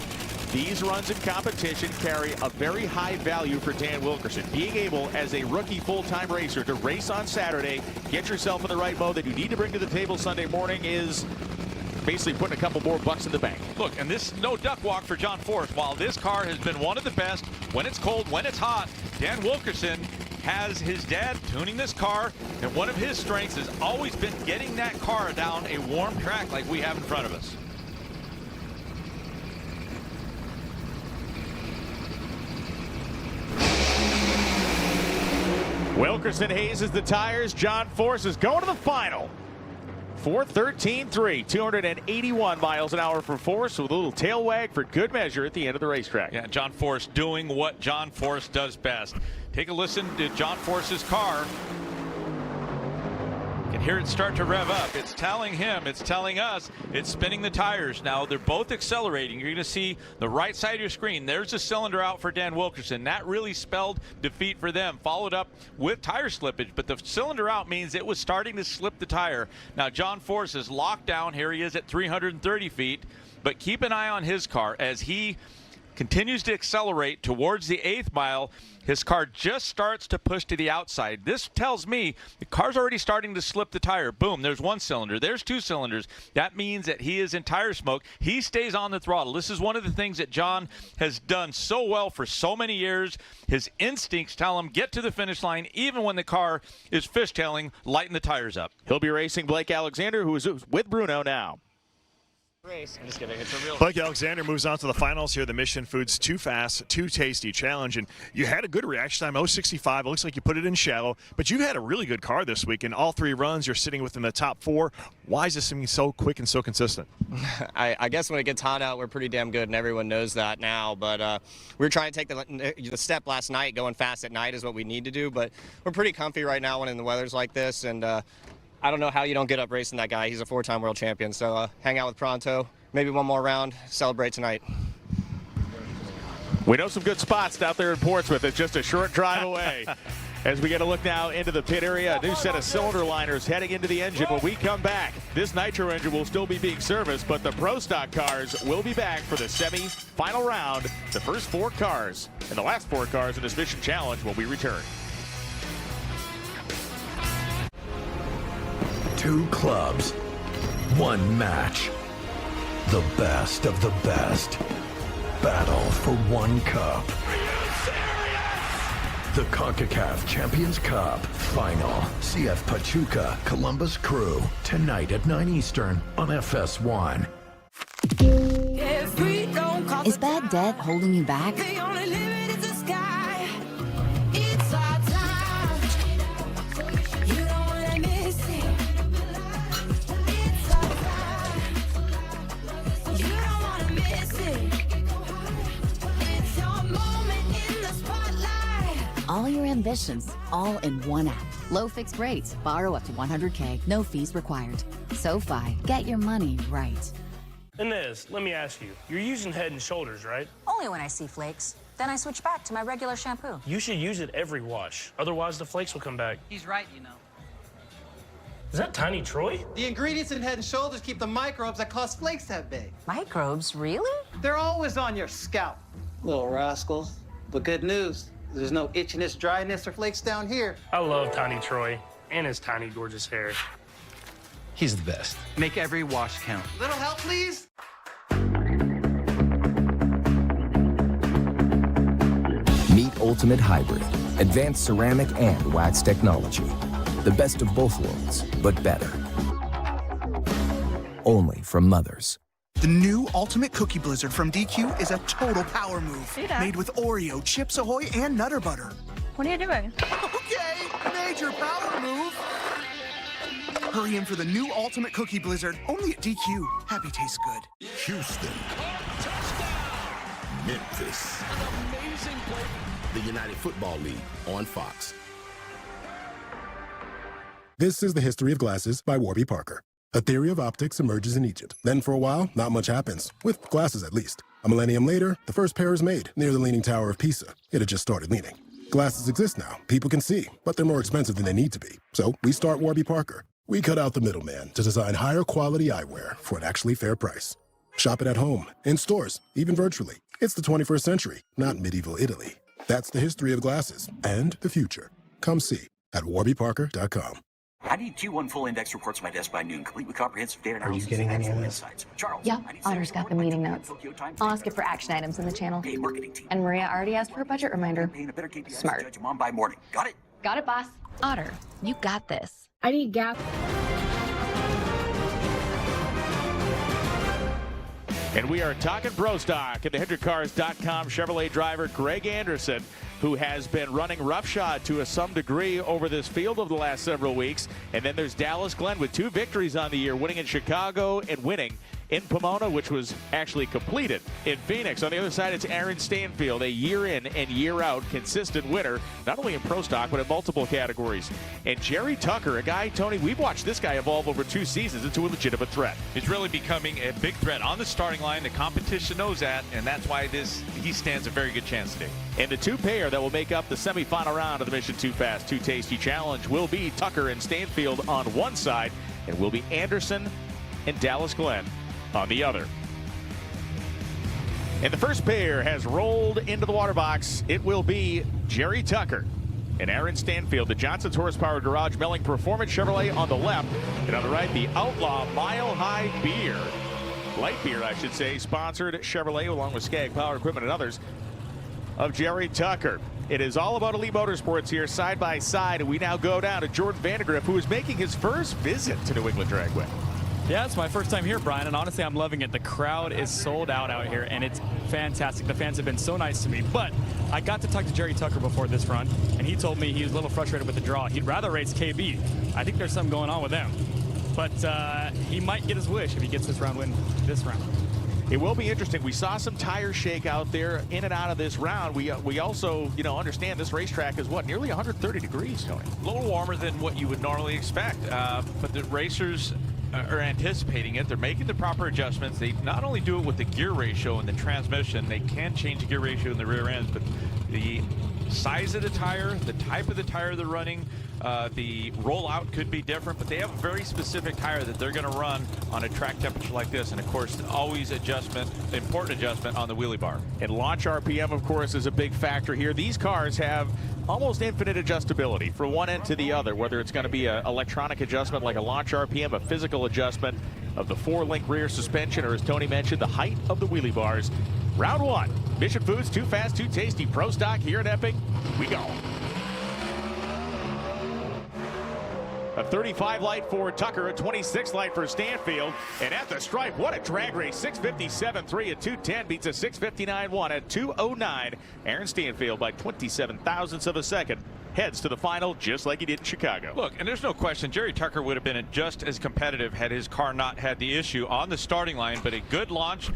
These runs in competition carry a very high value for Dan Wilkerson. Being able, as a rookie full-time racer, to race on Saturday, get yourself in the right mode that you need to bring to the table Sunday morning is basically putting a couple more bucks in the bank. Look, and this no duck walk for John Force. While this car has been one of the best when it's cold, when it's hot, Dan Wilkerson has his dad tuning this car, and one of his strengths has always been getting that car down a warm track like we have in front of us. Wilkerson hazes the tires. John Force is going to the final. 4:13.3, 281 miles an hour for Force, with a little tail wag for good measure at the end of the racetrack. Yeah, John Force doing what John Force does best. Take a listen to John Force's car. You can hear it start to rev up. It's telling him, it's telling us, it's spinning the tires. Now they're both accelerating. You're going to see the right side of your screen. There's a cylinder out for Dan Wilkerson. That really spelled defeat for them. Followed up with tire slippage, but the cylinder out means it was starting to slip the tire. Now John Force is locked down. Here he is at 330 feet, but keep an eye on his car as he continues to accelerate towards the 8th mile. His car just starts to push to the outside. This tells me the car's already starting to slip the tire. Boom, there's 1 cylinder, there's 2 cylinders. That means that he is in tire smoke. He stays on the throttle. This is one of the things that John has done so well for so many years. His instincts tell him get to the finish line even when the car is fishtailing, lighten the tires up. He'll be racing Blake Alexander, who is with Bruno now. Race. I'm just kidding. It's a real. Blake Alexander moves on to the finals here, the Mission Foods Too Fast, Too Tasty Challenge. And you had a good reaction time, 0.65. It looks like you put it in shallow, but you've had a really good car this week. In all 3 runs, you're sitting within the top 4. Why is this thing so quick and so consistent? I guess when it gets hot out, we're pretty damn good, and everyone knows that now. But we were trying to take the step last night. Going fast at night is what we need to do. But we're pretty comfy right now when the weather's like this. And I don't know how you don't get up racing that guy. He's a 4-time world champion. So hang out with Pronto. Maybe one more round. Celebrate tonight. We know some good spots out there in Portsmouth. It's just a short drive away. As we get a look now into the pit area, a new set of cylinder liners heading into the engine. When we come back, this nitro engine will still be being serviced, but the Pro Stock cars will be back for the semi-final round. The first 4 cars and the last 4 cars in this Mission Challenge when we return. 2 clubs, 1 match. The best of the best. Battle for 1 cup. The CONCACAF Champions Cup Final. CF Pachuca, Columbus Crew. Tonight at 9 Eastern on FS1. Is bad debt holding you back? All your ambitions, all in one app. Low fixed rates, borrow up to $100K, no fees required. SoFi, get your money right. Inez, let me ask you, you're using Head & Shoulders, right? Only when I see flakes. Then I switch back to my regular shampoo. You should use it every wash. Otherwise, the flakes will come back. He's right, you know. Is that Tiny Troy? The ingredients in Head & Shoulders keep the microbes that cause flakes that big. Microbes, really? They're always on your scalp. Little rascals. But good news, there's no itchiness, dryness, or flakes down here. I love Tiny Troy and his tiny, gorgeous hair. He's the best. Make every wash count. Little help, please? Meet Ultimate Hybrid, advanced ceramic and wax technology. The best of both worlds, but better. Only from Mothers. The new Ultimate Cookie Blizzard from DQ is a total power move. Made with Oreo, Chips Ahoy, and Nutter Butter. What are you doing? Okay, major power move. Hurry in for the new Ultimate Cookie Blizzard, only at DQ. Happy tastes good. Houston. Memphis. Amazing play. The United Football League on Fox. This is The History of Glasses by Warby Parker. A theory of optics emerges in Egypt. Then for a while, not much happens, with glasses at least. A millennium later, the first pair is made near the Leaning Tower of Pisa. It had just started leaning. Glasses exist now. People can see, but they're more expensive than they need to be. So we start Warby Parker. We cut out the middleman to design higher quality eyewear for an actually fair price. Shop it at home, in stores, even virtually. It's the 21st century, not medieval Italy. That's the history of glasses and the future. Come see at warbyparker.com. I need Q1 full index reports to my desk by noon, complete with comprehensive data analysis. Are you getting any of this? Insights. Charles, Yeah, I need Otter's got the meeting notes. I'll ask it for action items in the channel. And Maria already asked for a budget reminder. Smart. Judge Mom by morning. Got it? Got it, boss. Otter, you got this. I need gas. And we are talking Pro Stock and the HendrickCars.com Chevrolet driver Greg Anderson, who has been running roughshod to some degree over this field over the last several weeks. And then there's Dallas Glenn with 2 victories on the year, winning in Chicago and winning in Pomona, which was actually completed in Phoenix. On the other side, it's Aaron Stanfield, a year in and year out consistent winner, not only in Pro Stock, but in multiple categories. And Jerry Tucker, a guy, Tony, we've watched this guy evolve over 2 seasons into a legitimate threat. He's really becoming a big threat on the starting line. The competition knows that, and that's why he stands a very good chance today. And the 2 pair that will make up the semifinal round of the Mission Too Fast, Too Tasty Challenge will be Tucker and Stanfield on one side, and will be Anderson and Dallas Glenn on the other. And the first pair has rolled into the water box. It will be Jerry Tucker and Aaron Stanfield. The Johnson's Horsepower Garage Melling Performance Chevrolet on the left. And on the right, the Outlaw Mile High Beer. Light beer, I should say, sponsored Chevrolet along with Skag Power Equipment and others of Jerry Tucker. It is all about Elite Motorsports here, side by side. And we now go down to Jordan Vandergriff, who is making his first visit to New England Dragway. Yeah, it's my first time here, Brian, and honestly, I'm loving it. The crowd is sold out here, and it's fantastic. The fans have been so nice to me. But I got to talk to Jerry Tucker before this run, and he told me he was a little frustrated with the draw. He'd rather race KB. I think there's something going on with them. But he might get his wish if he gets this round win this round. It will be interesting. We saw some tire shake out there in and out of this round. We also, understand this racetrack is what, nearly 130 degrees, Tony. A little warmer than what you would normally expect, but the racers are anticipating it. They're making the proper adjustments. They not only do it with the gear ratio and the transmission, they can change the gear ratio in the rear ends, but the size of the tire, the type of the tire they're running, the rollout could be different, but they have a very specific tire that they're going to run on a track temperature like this. And of course, always important adjustment on the wheelie bar. And launch RPM, of course, is a big factor here. These cars have almost infinite adjustability from one end to the other, whether it's going to be an electronic adjustment like a launch RPM, a physical adjustment of the 4-link rear suspension, or as Tony mentioned, the height of the wheelie bars. Round one, Mission Foods, Too Fast, Too Tasty Pro Stock here at Epping. We go. A 35 light for Tucker, a 26 light for Stanfield. And at the stripe, what a drag race. 6:57.3 at 2:10 beats a 6:59.1 at 2:09. Aaron Stanfield by 27 thousandths of a second heads to the final just like he did in Chicago. Look, and there's no question Jerry Tucker would have been just as competitive had his car not had the issue on the starting line, but a good launch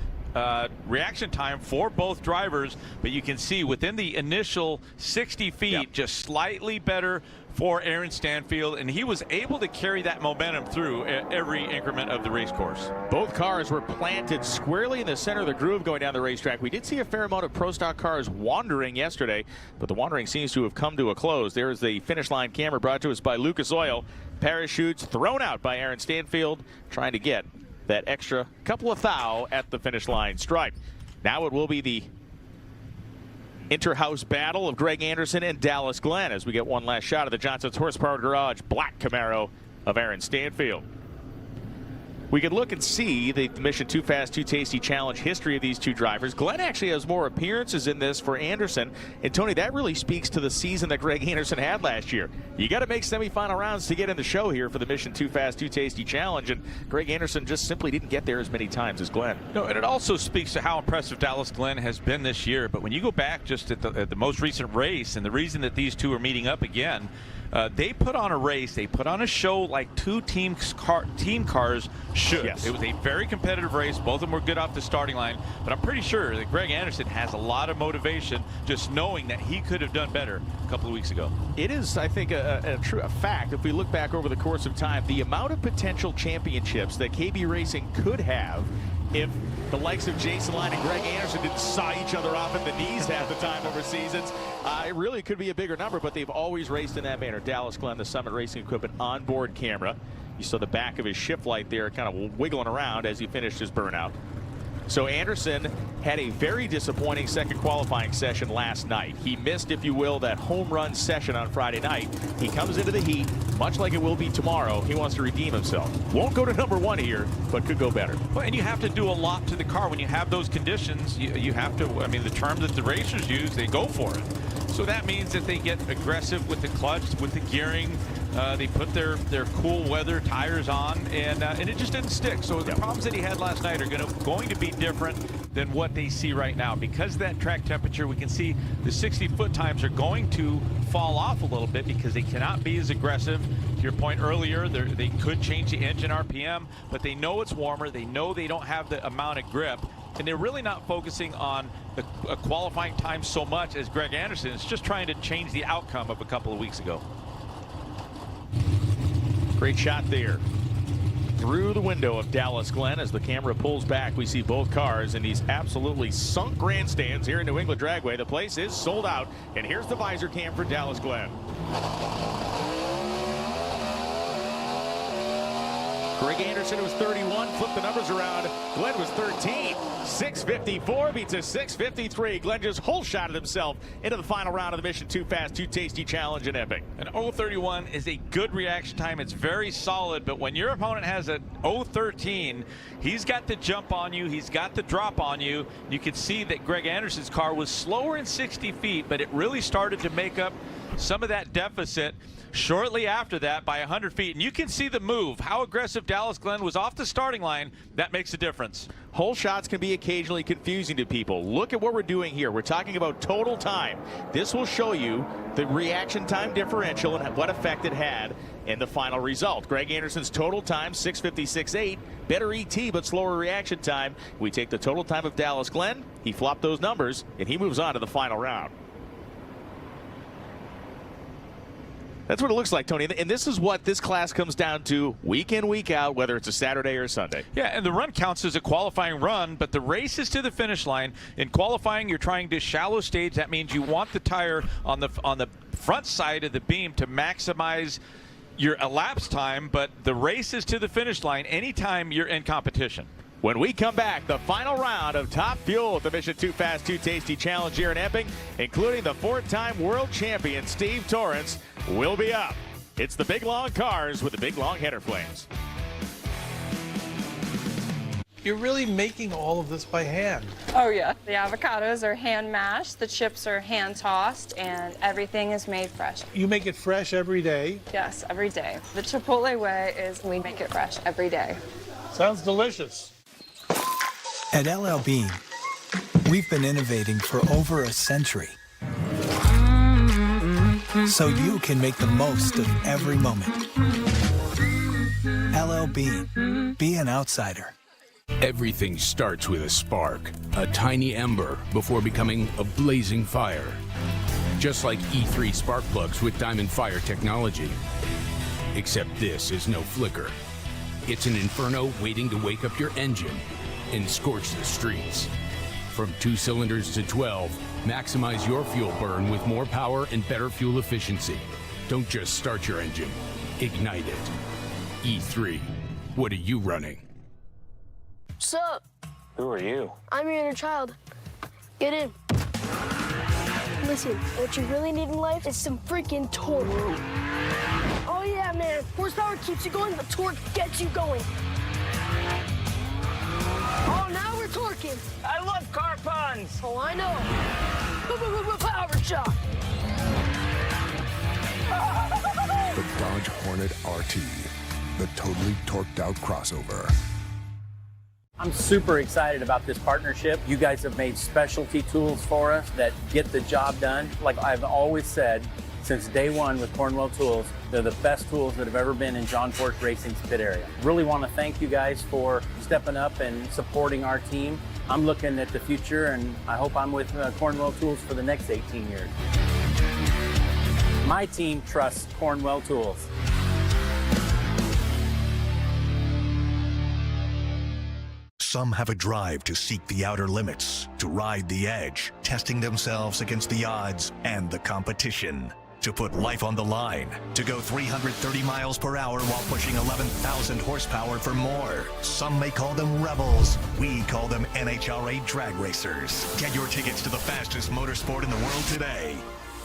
reaction time for both drivers. But you can see within the initial 60 feet, just slightly better for Aaron Stanfield, and he was able to carry that momentum through every increment of the race course. Both cars were planted squarely in the center of the groove going down the racetrack. We did see a fair amount of Pro Stock cars wandering yesterday, but the wandering seems to have come to a close. There's the finish line camera brought to us by Lucas Oil. Parachutes thrown out by Aaron Stanfield, trying to get that extra couple of thou at the finish line stripe. Now it will be the inter-house battle of Greg Anderson and Dallas Glenn as we get one last shot of the Johnson's Horsepower Garage black Camaro of Aaron Stanfield. We can look and see the Mission Too Fast, Too Tasty Challenge history of these two drivers. Glenn actually has more appearances in this for Anderson. And Tony, that really speaks to the season that Greg Anderson had last year. You got to make semifinal rounds to get in the show here for the Mission Too Fast, Too Tasty Challenge. And Greg Anderson just simply didn't get there as many times as Glenn. No, and it also speaks to how impressive Dallas Glenn has been this year. But when you go back just at the most recent race, and the reason that these two are meeting up again, they put on a race, they put on a show like two team cars should. Yes. It was a very competitive race. Both of them were good off the starting line, but I'm pretty sure that Greg Anderson has a lot of motivation just knowing that he could have done better a couple of weeks ago. It is, I think, a fact, if we look back over the course of time, the amount of potential championships that KB Racing could have if the likes of Jason Line and Greg Anderson didn't saw each other off at the knees half the time over seasons. It really could be a bigger number, but they've always raced in that manner. Dallas Glenn, the Summit Racing Equipment onboard camera. You saw the back of his shift light there kind of wiggling around as he finished his burnout. So Anderson had a very disappointing second qualifying session last night. He missed, if you will, that home run session on Friday night. He comes into the heat, much like it will be tomorrow. He wants to redeem himself. Won't go to #1 here, but could go better. Well, and you have to do a lot to the car. When you have those conditions, you have to, I mean, the term that the racers use, they go for it. So that means that they get aggressive with the clutch, with the gearing. They put their cool weather tires on, and it just didn't stick. So the problems that he had last night are going to be different than what they see right now. Because of that track temperature, we can see the 60-foot times are going to fall off a little bit because they cannot be as aggressive. To your point earlier, they could change the engine RPM, but they know it's warmer. They know they don't have the amount of grip. And they're really not focusing on a qualifying time so much as Greg Anderson is just trying to change the outcome of a couple of weeks ago. Great shot there through the window of Dallas Glenn. As the camera pulls back, we see both cars in these absolutely sunk grandstands here in New England Dragway. The place is sold out, and here's the visor cam for Dallas Glenn. Greg Anderson was 31. Flip the numbers around. Glenn was 13. 6:54 beats a 6:53. Glenn just whole shotted himself into the final round of the Mission Too Fast, Too Tasty Challenge in Epping. An 0:31 is a good reaction time. It's very solid, but when your opponent has a 0:13, he's got the jump on you. He's got the drop on you. You can see that Greg Anderson's car was slower in 60 feet, but it really started to make up some of that deficit shortly after that by 100 feet. And you can see the move, how aggressive Dallas Glenn was off the starting line. That makes a difference. Hole shots can be occasionally confusing to people. Look at what we're doing here. We're talking about total time. This will show you the reaction time differential and what effect it had in the final result. Greg Anderson's total time, 6:56.8. Better ET, but slower reaction time. We take the total time of Dallas Glenn. He flopped those numbers, and he moves on to the final round. That's what it looks like, Tony. And this is what this class comes down to week in, week out, whether it's a Saturday or a Sunday. Yeah, and the run counts as a qualifying run, but the race is to the finish line. In qualifying, you're trying to shallow stage. That means you want the tire on the front side of the beam to maximize your elapsed time, but the race is to the finish line anytime you're in competition. When we come back, the final round of Top Fuel at the Mission Too Fast, Too Tasty Challenge here in Epping, including the 4-time world champion Steve Torrence, will be up. It's the big long cars with the big long header flames. You're really making all of this by hand. Oh yeah. The avocados are hand mashed, the chips are hand tossed, and everything is made fresh. You make it fresh every day. Yes, every day. The Chipotle way is we make it fresh every day. Sounds delicious. At LL Bean, we've been innovating for over a century. So you can make the most of every moment. LL Bean, be an outsider. Everything starts with a spark, a tiny ember before becoming a blazing fire. Just like E3 spark plugs with Diamond Fire technology. Except this is no flicker. It's an inferno waiting to wake up your engine and scorch the streets. From 2 cylinders to 12, maximize your fuel burn with more power and better fuel efficiency. Don't just start your engine, ignite it. E3, what are you running? Sup? Who are you? I'm your inner child. Get in. Listen, what you really need in life is some freaking torque. Oh yeah, man. Horsepower keeps you going, but torque gets you going. Oh, now we're torquing. I love car puns. Oh, I know. Power shot. The Dodge Hornet RT, the totally torqued out crossover. I'm super excited about this partnership. You guys have made specialty tools for us that get the job done. Like I've always said, since day one with Cornwell Tools, they're the best tools that have ever been in John Force Racing's pit area. Really want to thank you guys for stepping up and supporting our team. I'm looking at the future, and I hope I'm with Cornwell Tools for the next 18 years. My team trusts Cornwell Tools. Some have a drive to seek the outer limits, to ride the edge, testing themselves against the odds and the competition. To put life on the line, to go 330 miles per hour while pushing 11,000 horsepower for more. Some may call them rebels. We call them NHRA drag racers. Get your tickets to the fastest motorsport in the world today.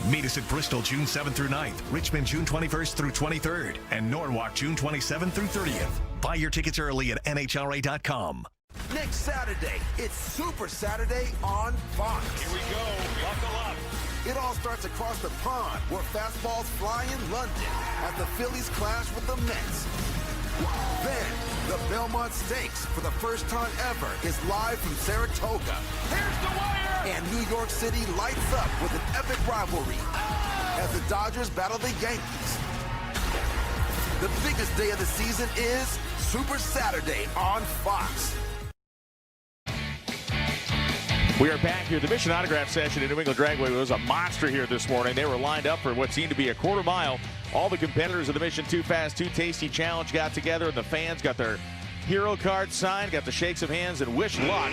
Meet us at Bristol June 7th through 9th, Richmond June 21st through 23rd, and Norwalk June 27th through 30th. Buy your tickets early at NHRA.com. Next Saturday, it's Super Saturday on Fox. Here we go. Buckle up. It all starts across the pond where fastballs fly in London as the Phillies clash with the Mets. Then, the Belmont Stakes, for the first time ever, is live from Saratoga. Here's the wire! And New York City lights up with an epic rivalry as the Dodgers battle the Yankees. The biggest day of the season is Super Saturday on Fox. We are back here. The Mission Autograph Session at New England Dragway was a monster here this morning. They were lined up for what seemed to be a quarter mile. All the competitors of the Mission Too Fast, Too Tasty Challenge got together, and the fans got their hero cards signed, got the shakes of hands, and wish luck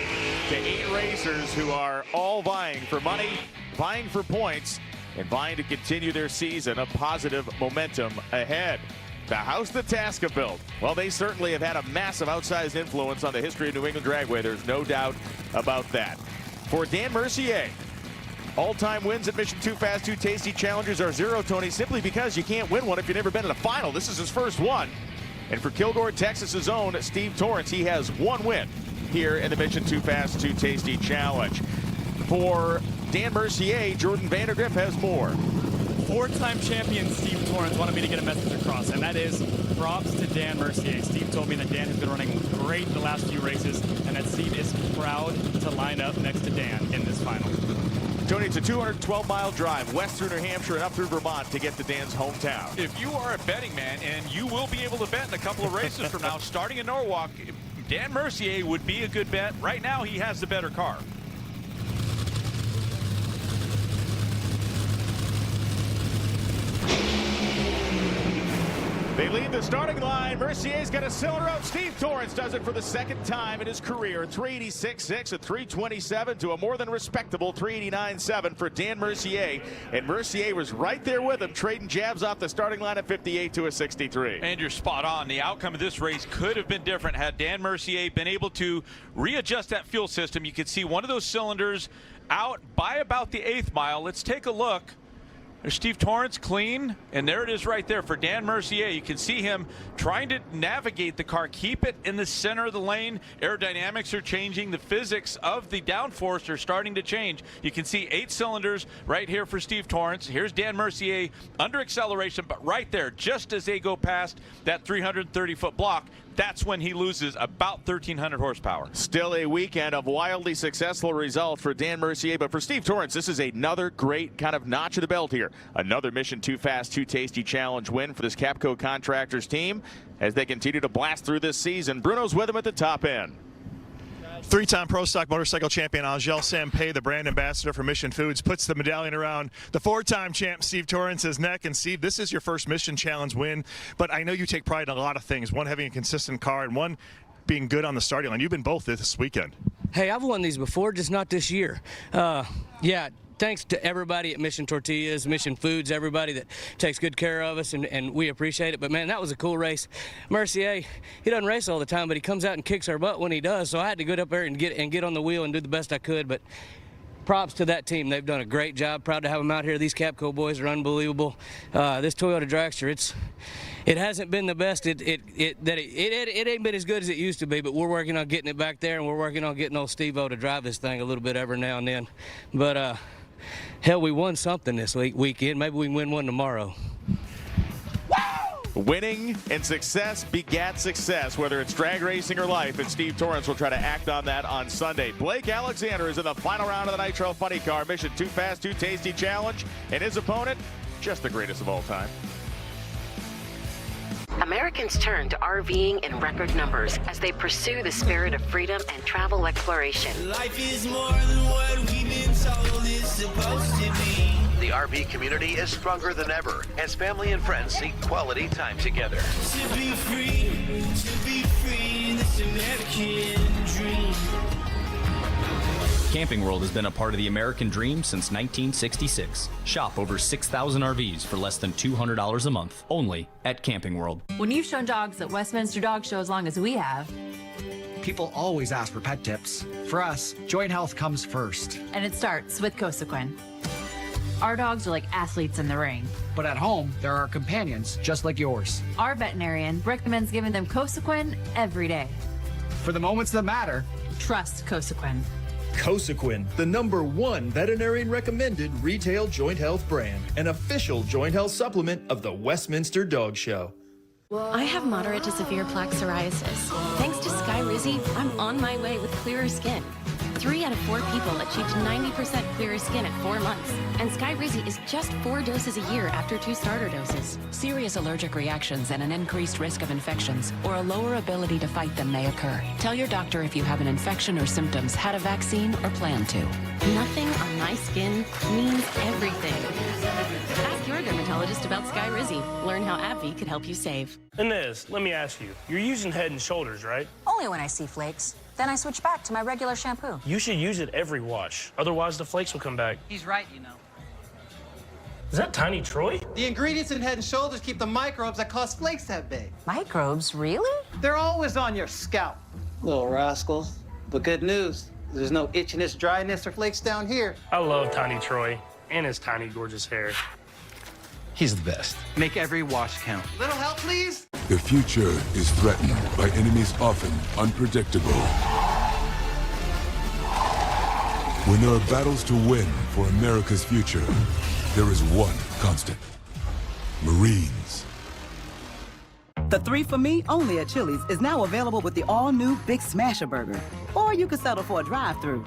to 8 racers who are all vying for money, vying for points, and vying to continue their season of positive momentum ahead. The house that Tasca built. Well, they certainly have had a massive outsized influence on the history of New England Dragway. There's no doubt about that. For Dan Mercier, all-time wins at Mission Too Fast, Too Tasty challenges are 0, Tony, simply because you can't win one if you've never been in a final. This is his first one. And for Kilgore, Texas's own Steve Torrance, he has 1 win here in the Mission Too Fast, Too Tasty challenge. For Dan Mercier, Jordan Vandergriff has more. 4-time champion Steve Torrance wanted me to get a message across, and that is props to Dan Mercier. Steve told me that Dan has been running great the last few races, and that Steve is proud to line up next to Dan in this final. Tony, it's a 212-mile drive west through New Hampshire and up through Vermont to get to Dan's hometown. If you are a betting man, and you will be able to bet in a couple of races from now, starting in Norwalk, Dan Mercier would be a good bet. Right now, he has the better car. They lead the starting line. Mercier's got a cylinder out. Steve Torrance does it for the second time in his career. 386.6 at 327 to a more than respectable 389.7 for Dan Mercier. And Mercier was right there with him, trading jabs off the starting line at 58 to a 63. And you're spot on. The outcome of this race could have been different had Dan Mercier been able to readjust that fuel system. You could see one of those cylinders out by about the 8th mile. Let's take a look. There's Steve Torrance clean, and there it is right there for Dan Mercier. You can see him trying to navigate the car, keep it in the center of the lane. Aerodynamics are changing. The physics of the downforce are starting to change. You can see 8 cylinders right here for Steve Torrance. Here's Dan Mercier under acceleration, but right there, just as they go past that 330-foot block, that's when he loses about 1,300 horsepower. Still a weekend of wildly successful results for Dan Mercier, but for Steve Torrance, this is another great kind of notch of the belt here. Another Mission Too Fast, Too Tasty challenge win for this Capco Contractors team as they continue to blast through this season. Bruno's with him at the top end. 3-time Pro Stock Motorcycle Champion Angel Sampé, the brand ambassador for Mission Foods, puts the medallion around the 4-time champ Steve Torrance's neck. And Steve, this is your first Mission Challenge win, but I know you take pride in a lot of things. One, having a consistent car, and one, being good on the starting line. You've been both this weekend. Hey, I've won these before, just not this year. Yeah. Thanks to everybody at Mission Tortillas, Mission Foods, everybody that takes good care of us, and we appreciate it. But, man, that was a cool race. Mercier, he doesn't race all the time, but he comes out and kicks our butt when he does. So I had to get up there and get on the wheel and do the best I could. But props to that team. They've done a great job. Proud to have them out here. These Capco boys are unbelievable. This Toyota dragster, it hasn't been the best. It ain't been as good as it used to be, but we're working on getting it back there, and we're working on getting old Steve-O to drive this thing a little bit every now and then. But, hell, we won something this weekend. Maybe we can win one tomorrow. Winning and success begat success, whether it's drag racing or life, and Steve Torrance will try to act on that on Sunday. Blake Alexander is in the final round of the Nitro Funny Car Mission Too Fast, Too Tasty Challenge, and his opponent, just the greatest of all time. Americans turn to RVing in record numbers as they pursue the spirit of freedom and travel exploration. Life is more than what we've been told it's supposed to be. The RV community is stronger than ever as family and friends seek quality time together. To be free, this American dream. Camping World has been a part of the American dream since 1966. Shop over 6,000 RVs for less than $200 a month, only at Camping World. When you've shown dogs at Westminster Dog Show as long as we have, people always ask for pet tips. For us, joint health comes first. And it starts with Cosequin. Our dogs are like athletes in the ring. But at home, there are companions just like yours. Our veterinarian recommends giving them Cosequin every day. For the moments that matter, trust Cosequin. Cosequin, the #1 veterinarian recommended retail joint health brand, an official joint health supplement of the Westminster Dog Show. I have moderate to severe plaque psoriasis. Thanks to Skyrizi, I'm on my way with clearer skin. 3 out of 4 people achieved 90% clearer skin at 4 months. And Skyrizi is just 4 doses a year after 2 starter doses. Serious allergic reactions and an increased risk of infections or a lower ability to fight them may occur. Tell your doctor if you have an infection or symptoms, had a vaccine, or plan to. Nothing on my skin means everything. Ask your dermatologist about Skyrizi. Learn how AbbVie could help you save. Inez, let me ask you. You're using Head & Shoulders, right? Only when I see flakes. Then I switch back to my regular shampoo. You should use it every wash. Otherwise, the flakes will come back. He's right, you know. Is that Tiny Troy? The ingredients in Head & Shoulders keep the microbes that cause flakes that big. Microbes, really? They're always on your scalp, little rascals. But good news, there's no itchiness, dryness, or flakes down here. I love Tiny Troy and his tiny, gorgeous hair. He's the best. Make every wash count. Little help, please? The future is threatened by enemies often unpredictable. When there are battles to win for America's future, there is one constant: Marines. The 3 for Me, only at Chili's, is now available with the all-new Big Smasher Burger. Or you can settle for a drive-thru.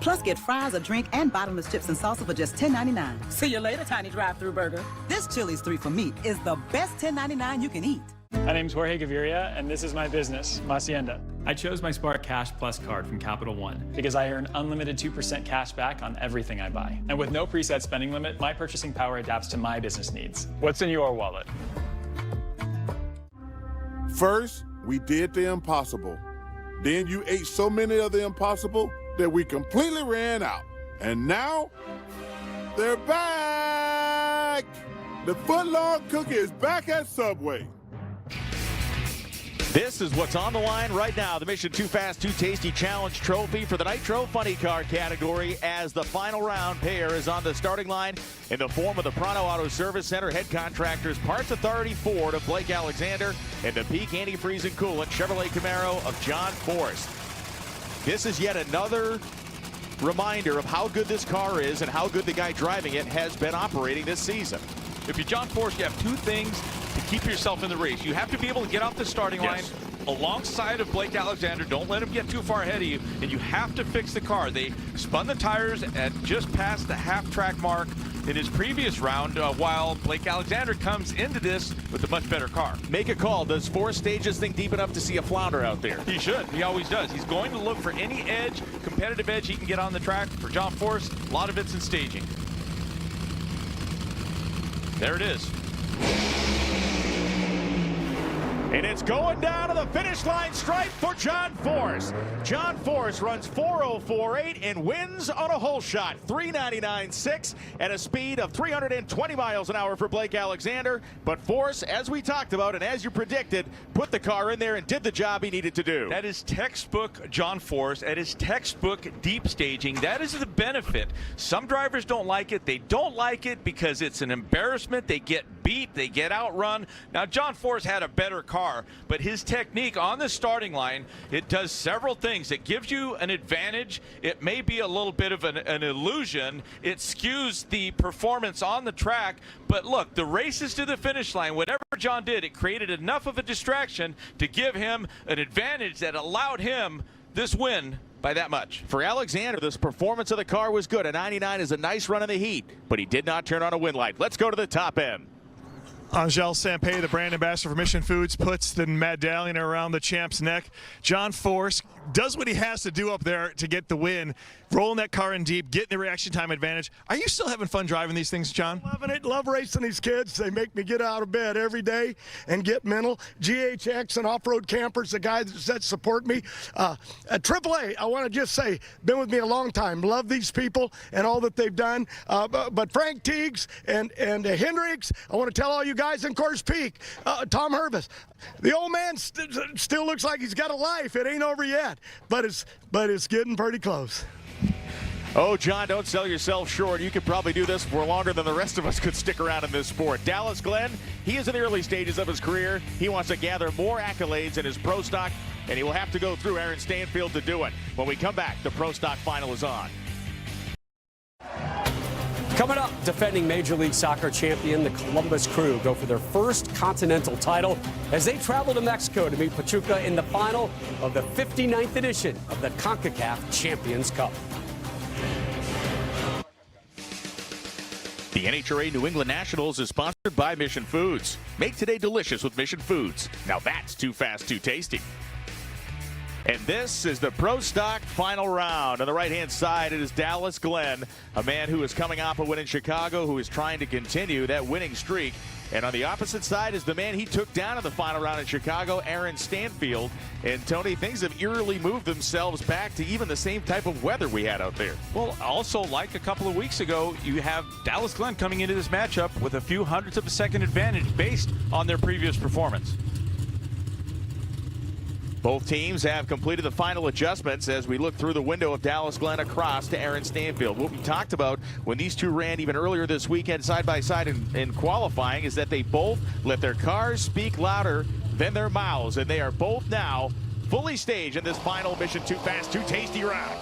Plus, get fries, a drink, and bottomless chips and salsa for just $10.99. See you later, tiny drive-thru burger. This Chili's 3 for Me is the best $10.99 you can eat. My name's Jorge Gaviria, and this is my business, Hacienda. I chose my Spark Cash Plus card from Capital One because I earn unlimited 2% cash back on everything I buy. And with no preset spending limit, my purchasing power adapts to my business needs. What's in your wallet? First, we did the impossible. Then you ate so many of the impossible that we completely ran out. And now, they're back! The footlong cookie is back at Subway. This is what's on the line right now. The Mission Too Fast, Too Tasty Challenge Trophy for the Nitro Funny Car category, as the final round pair is on the starting line in the form of the Pronto Auto Service Center head contractors Parts Authority Ford of Blake Alexander and the Peak Antifreeze and Coolant Chevrolet Camaro of John Forrest. This is yet another reminder of how good this car is and how good the guy driving it has been operating this season. If you're John Forrest, you have two things to keep yourself in the race. You have to be able to get off the starting line alongside of Blake Alexander. Don't let him get too far ahead of you. And you have to fix the car. They spun the tires at just past the half-track mark in his previous round, while Blake Alexander comes into this with a much better car. Make a call. Does Forrest stage this thing deep enough to see a flounder out there? He should. He always does. He's going to look for any edge, competitive edge he can get on the track. For John Forrest, a lot of it's in staging. There it is. And it's going down to the finish line stripe for John Forrest. John Forrest runs 4:04.8 and wins on a hole shot. 3:99.6 at a speed of 320 miles an hour for Blake Alexander. But Forrest, as we talked about and as you predicted, put the car in there and did the job he needed to do. That is textbook John Forrest. That is textbook deep staging. That is the benefit. Some drivers don't like it. They don't like it because it's an embarrassment. They get beat. They get outrun. Now, John Forrest had a better car, but his technique on the starting line, it does several things. It gives you an advantage. It may be a little bit of an illusion. It skews the performance on the track. But look, the races to the finish line, whatever John did, it created enough of a distraction to give him an advantage that allowed him this win by that much. For Alexander, this performance of the car was good. A 99 is a nice run in the heat, but he did not turn on a wind light. Let's go to the top end. Angel Sampey, the brand ambassador for Mission Foods, puts the medallion around the champ's neck. John Forrest does what he has to do up there to get the win, rolling that car in deep, getting the reaction time advantage. Are you still having fun driving these things, John? Loving it. Love racing these kids. They make me get out of bed every day and get mental. GHX and Off-Road Campers, the guys that support me. At AAA, I want to just say, been with me a long time. Love these people and all that they've done. But Frank Teagues and Hendricks, I want to tell all you guys in Coors Peak, Tom Hervis, the old man still looks like he's got a life. It ain't over yet, but it's getting pretty close. Oh, John, don't sell yourself short. You could probably do this for longer than the rest of us could stick around in this sport. Dallas Glenn, he is in the early stages of his career. He wants to gather more accolades in his pro stock, and he will have to go through Aaron Stanfield to do it. When we come back, the pro stock final is on. Coming up, defending Major League Soccer champion, the Columbus Crew go for their first continental title as they travel to Mexico to meet Pachuca in the final of the 59th edition of the CONCACAF Champions Cup. The NHRA New England Nationals is sponsored by Mission Foods. Make today delicious with Mission Foods. Now that's too fast, too tasty. And this is the Pro Stock final round. On the right-hand side, it is Dallas Glenn, a man who is coming off a win in Chicago, who is trying to continue that winning streak. And on the opposite side is the man he took down in the final round in Chicago, Aaron Stanfield. And Tony, things have eerily moved themselves back to even the same type of weather we had out there. Well, also, like a couple of weeks ago, you have Dallas Glenn coming into this matchup with a few hundredths of a second advantage based on their previous performance. Both teams have completed the final adjustments as we look through the window of Dallas Glenn across to Aaron Stanfield. What we talked about when these two ran even earlier this weekend side by side in qualifying is that they both let their cars speak louder than their mouths, and they are both now fully staged in this final Mission Too Fast, Too Tasty round.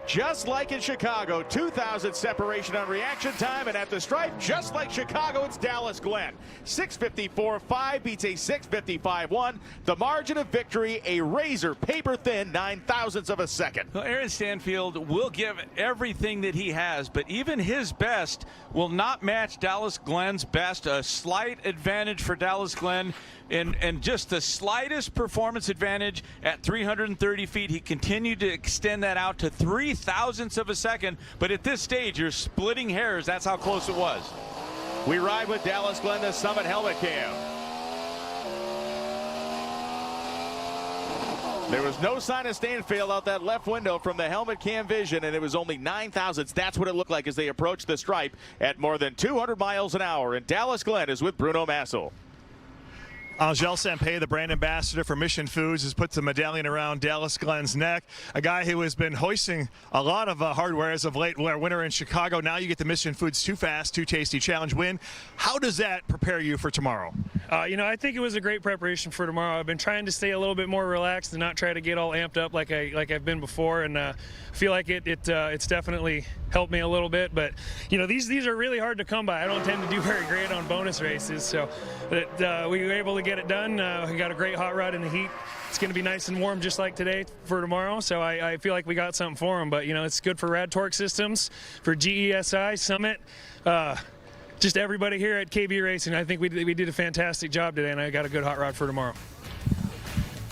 Just like in Chicago, 2,000 separation on reaction time, and at the stripe, just like Chicago, it's Dallas Glenn. 6:54.5 beats a 6:55.1. The margin of victory, a razor paper thin 9,000ths of a second. Well, Aaron Stanfield will give everything that he has, but even his best will not match Dallas Glenn's best. A slight advantage for Dallas Glenn. And just the slightest performance advantage at 330 feet. He continued to extend that out to 3,000ths of a second. But at this stage, you're splitting hairs. That's how close it was. We ride with Dallas Glenn, the Summit Helmet Cam. There was no sign of Stanfield out that left window from the helmet cam vision, and it was only 9,000ths. That's what it looked like as they approached the stripe at more than 200 miles an hour. And Dallas Glenn is with Bruno Massel. Angel Sampey, the brand ambassador for Mission Foods, has put the medallion around Dallas Glenn's neck. A guy who has been hoisting a lot of hardware as of late. Winner in Chicago. Now you get the Mission Foods Too Fast, Too Tasty Challenge win. How does that prepare you for tomorrow? I think it was a great preparation for tomorrow. I've been trying to stay a little bit more relaxed and not try to get all amped up like I've been before, and I feel like it's definitely helped me a little bit. But these are really hard to come by. I don't tend to do very great on bonus races, so we were able to get it done. We got a great hot rod in the heat. It's going to be nice and warm just like today for tomorrow, so I feel like we got something for them. But it's good for Rad Torque Systems, for GESI, Summit, just everybody here at KB Racing. I think we did a fantastic job today, and I got a good hot rod for tomorrow.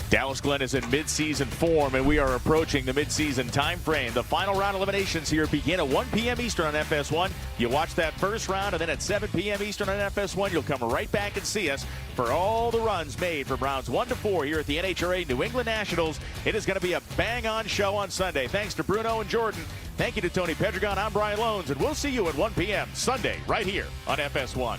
Dallas Glenn is in mid-season form, and we are approaching the mid-season time frame. The final round eliminations here begin at 1 p.m. Eastern on FS1. You watch that first round, and then at 7 p.m. Eastern on FS1, you'll come right back and see us for all the runs made for rounds 1 to 4 here at the NHRA New England Nationals. It is going to be a bang-on show on Sunday. Thanks to Bruno and Jordan. Thank you to Tony Pedregon. I'm Brian Lones, and we'll see you at 1 p.m. Sunday right here on FS1.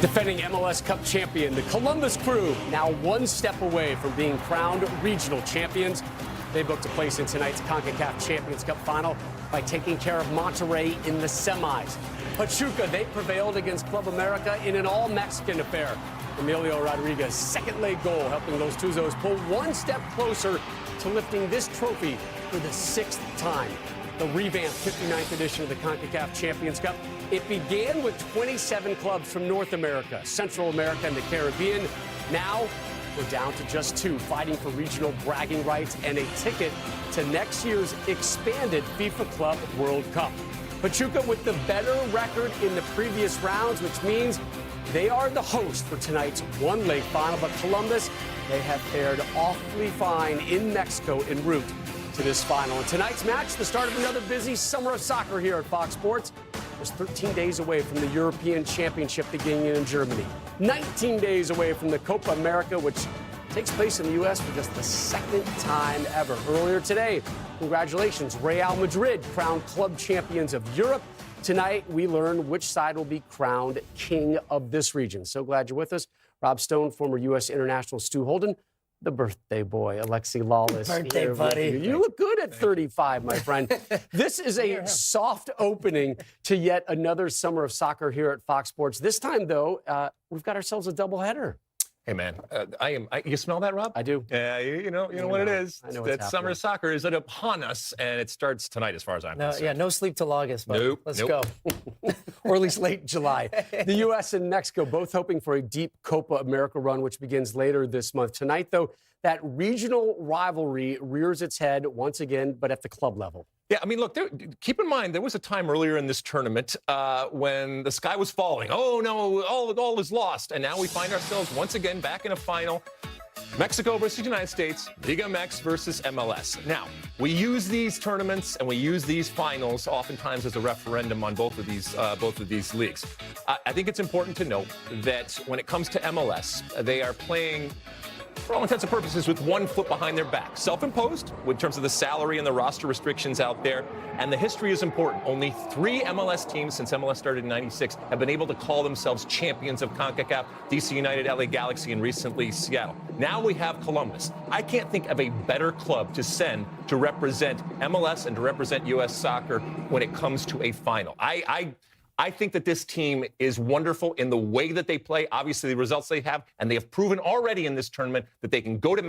Defending MLS Cup champion, the Columbus Crew, now one step away from being crowned regional champions. They booked a place in tonight's CONCACAF Champions Cup final by taking care of Monterrey in the semis. Pachuca, they prevailed against Club America in an all-Mexican affair. Emilio Rodriguez's second leg goal helping those Tuzos pull one step closer to lifting this trophy for the 6th time. The revamped 59th edition of the CONCACAF Champions Cup. It began with 27 clubs from North America, Central America, and the Caribbean. Now, we're down to just 2, fighting for regional bragging rights and a ticket to next year's expanded FIFA Club World Cup. Pachuca with the better record in the previous rounds, which means they are the host for tonight's one-leg final. But Columbus, they have fared awfully fine in Mexico en route to this final. And tonight's match, the start of another busy summer of soccer here at Fox Sports. Is 13 days away from the European Championship beginning in Germany. 19 days away from the Copa America, which takes place in the U.S. for just the 2nd time ever. Earlier today, congratulations, Real Madrid crowned club champions of Europe. Tonight, we learn which side will be crowned king of this region. So glad you're with us. Rob Stone, former U.S. international Stu Holden, the birthday boy, Alexi Lawless. Birthday buddy. You look good at 35, my friend. This is a soft opening to yet another summer of soccer here at Fox Sports. This time, though, we've got ourselves a doubleheader. Hey, man, you smell that, Rob? I do. Yeah, you know what it is. I know that summer of soccer is upon us, and it starts tonight as far as I'm concerned. Yeah, no sleep till August, but let's go. Or at least late July. The U.S. and Mexico both hoping for a deep Copa America run, which begins later this month. Tonight, though, that regional rivalry rears its head once again, but at the club level. Yeah, I mean, look, keep in mind, there was a time earlier in this tournament when the sky was falling. Oh, no, all is lost. And now we find ourselves once again back in a final. Mexico versus the United States, Liga MX versus MLS. Now, we use these tournaments and we use these finals oftentimes as a referendum on both of these leagues. I think it's important to note that when it comes to MLS, they are playing, for all intents and purposes, with one foot behind their back. Self-imposed in terms of the salary and the roster restrictions out there. And the history is important. Only 3 MLS teams since MLS started in '96 have been able to call themselves champions of CONCACAF: DC United, LA Galaxy, and recently Seattle. Now we have Columbus. I can't think of a better club to send to represent MLS and to represent U.S. soccer when it comes to a final. I think that this team is wonderful in the way that they play, obviously the results they have, and they have proven already in this tournament that they can go to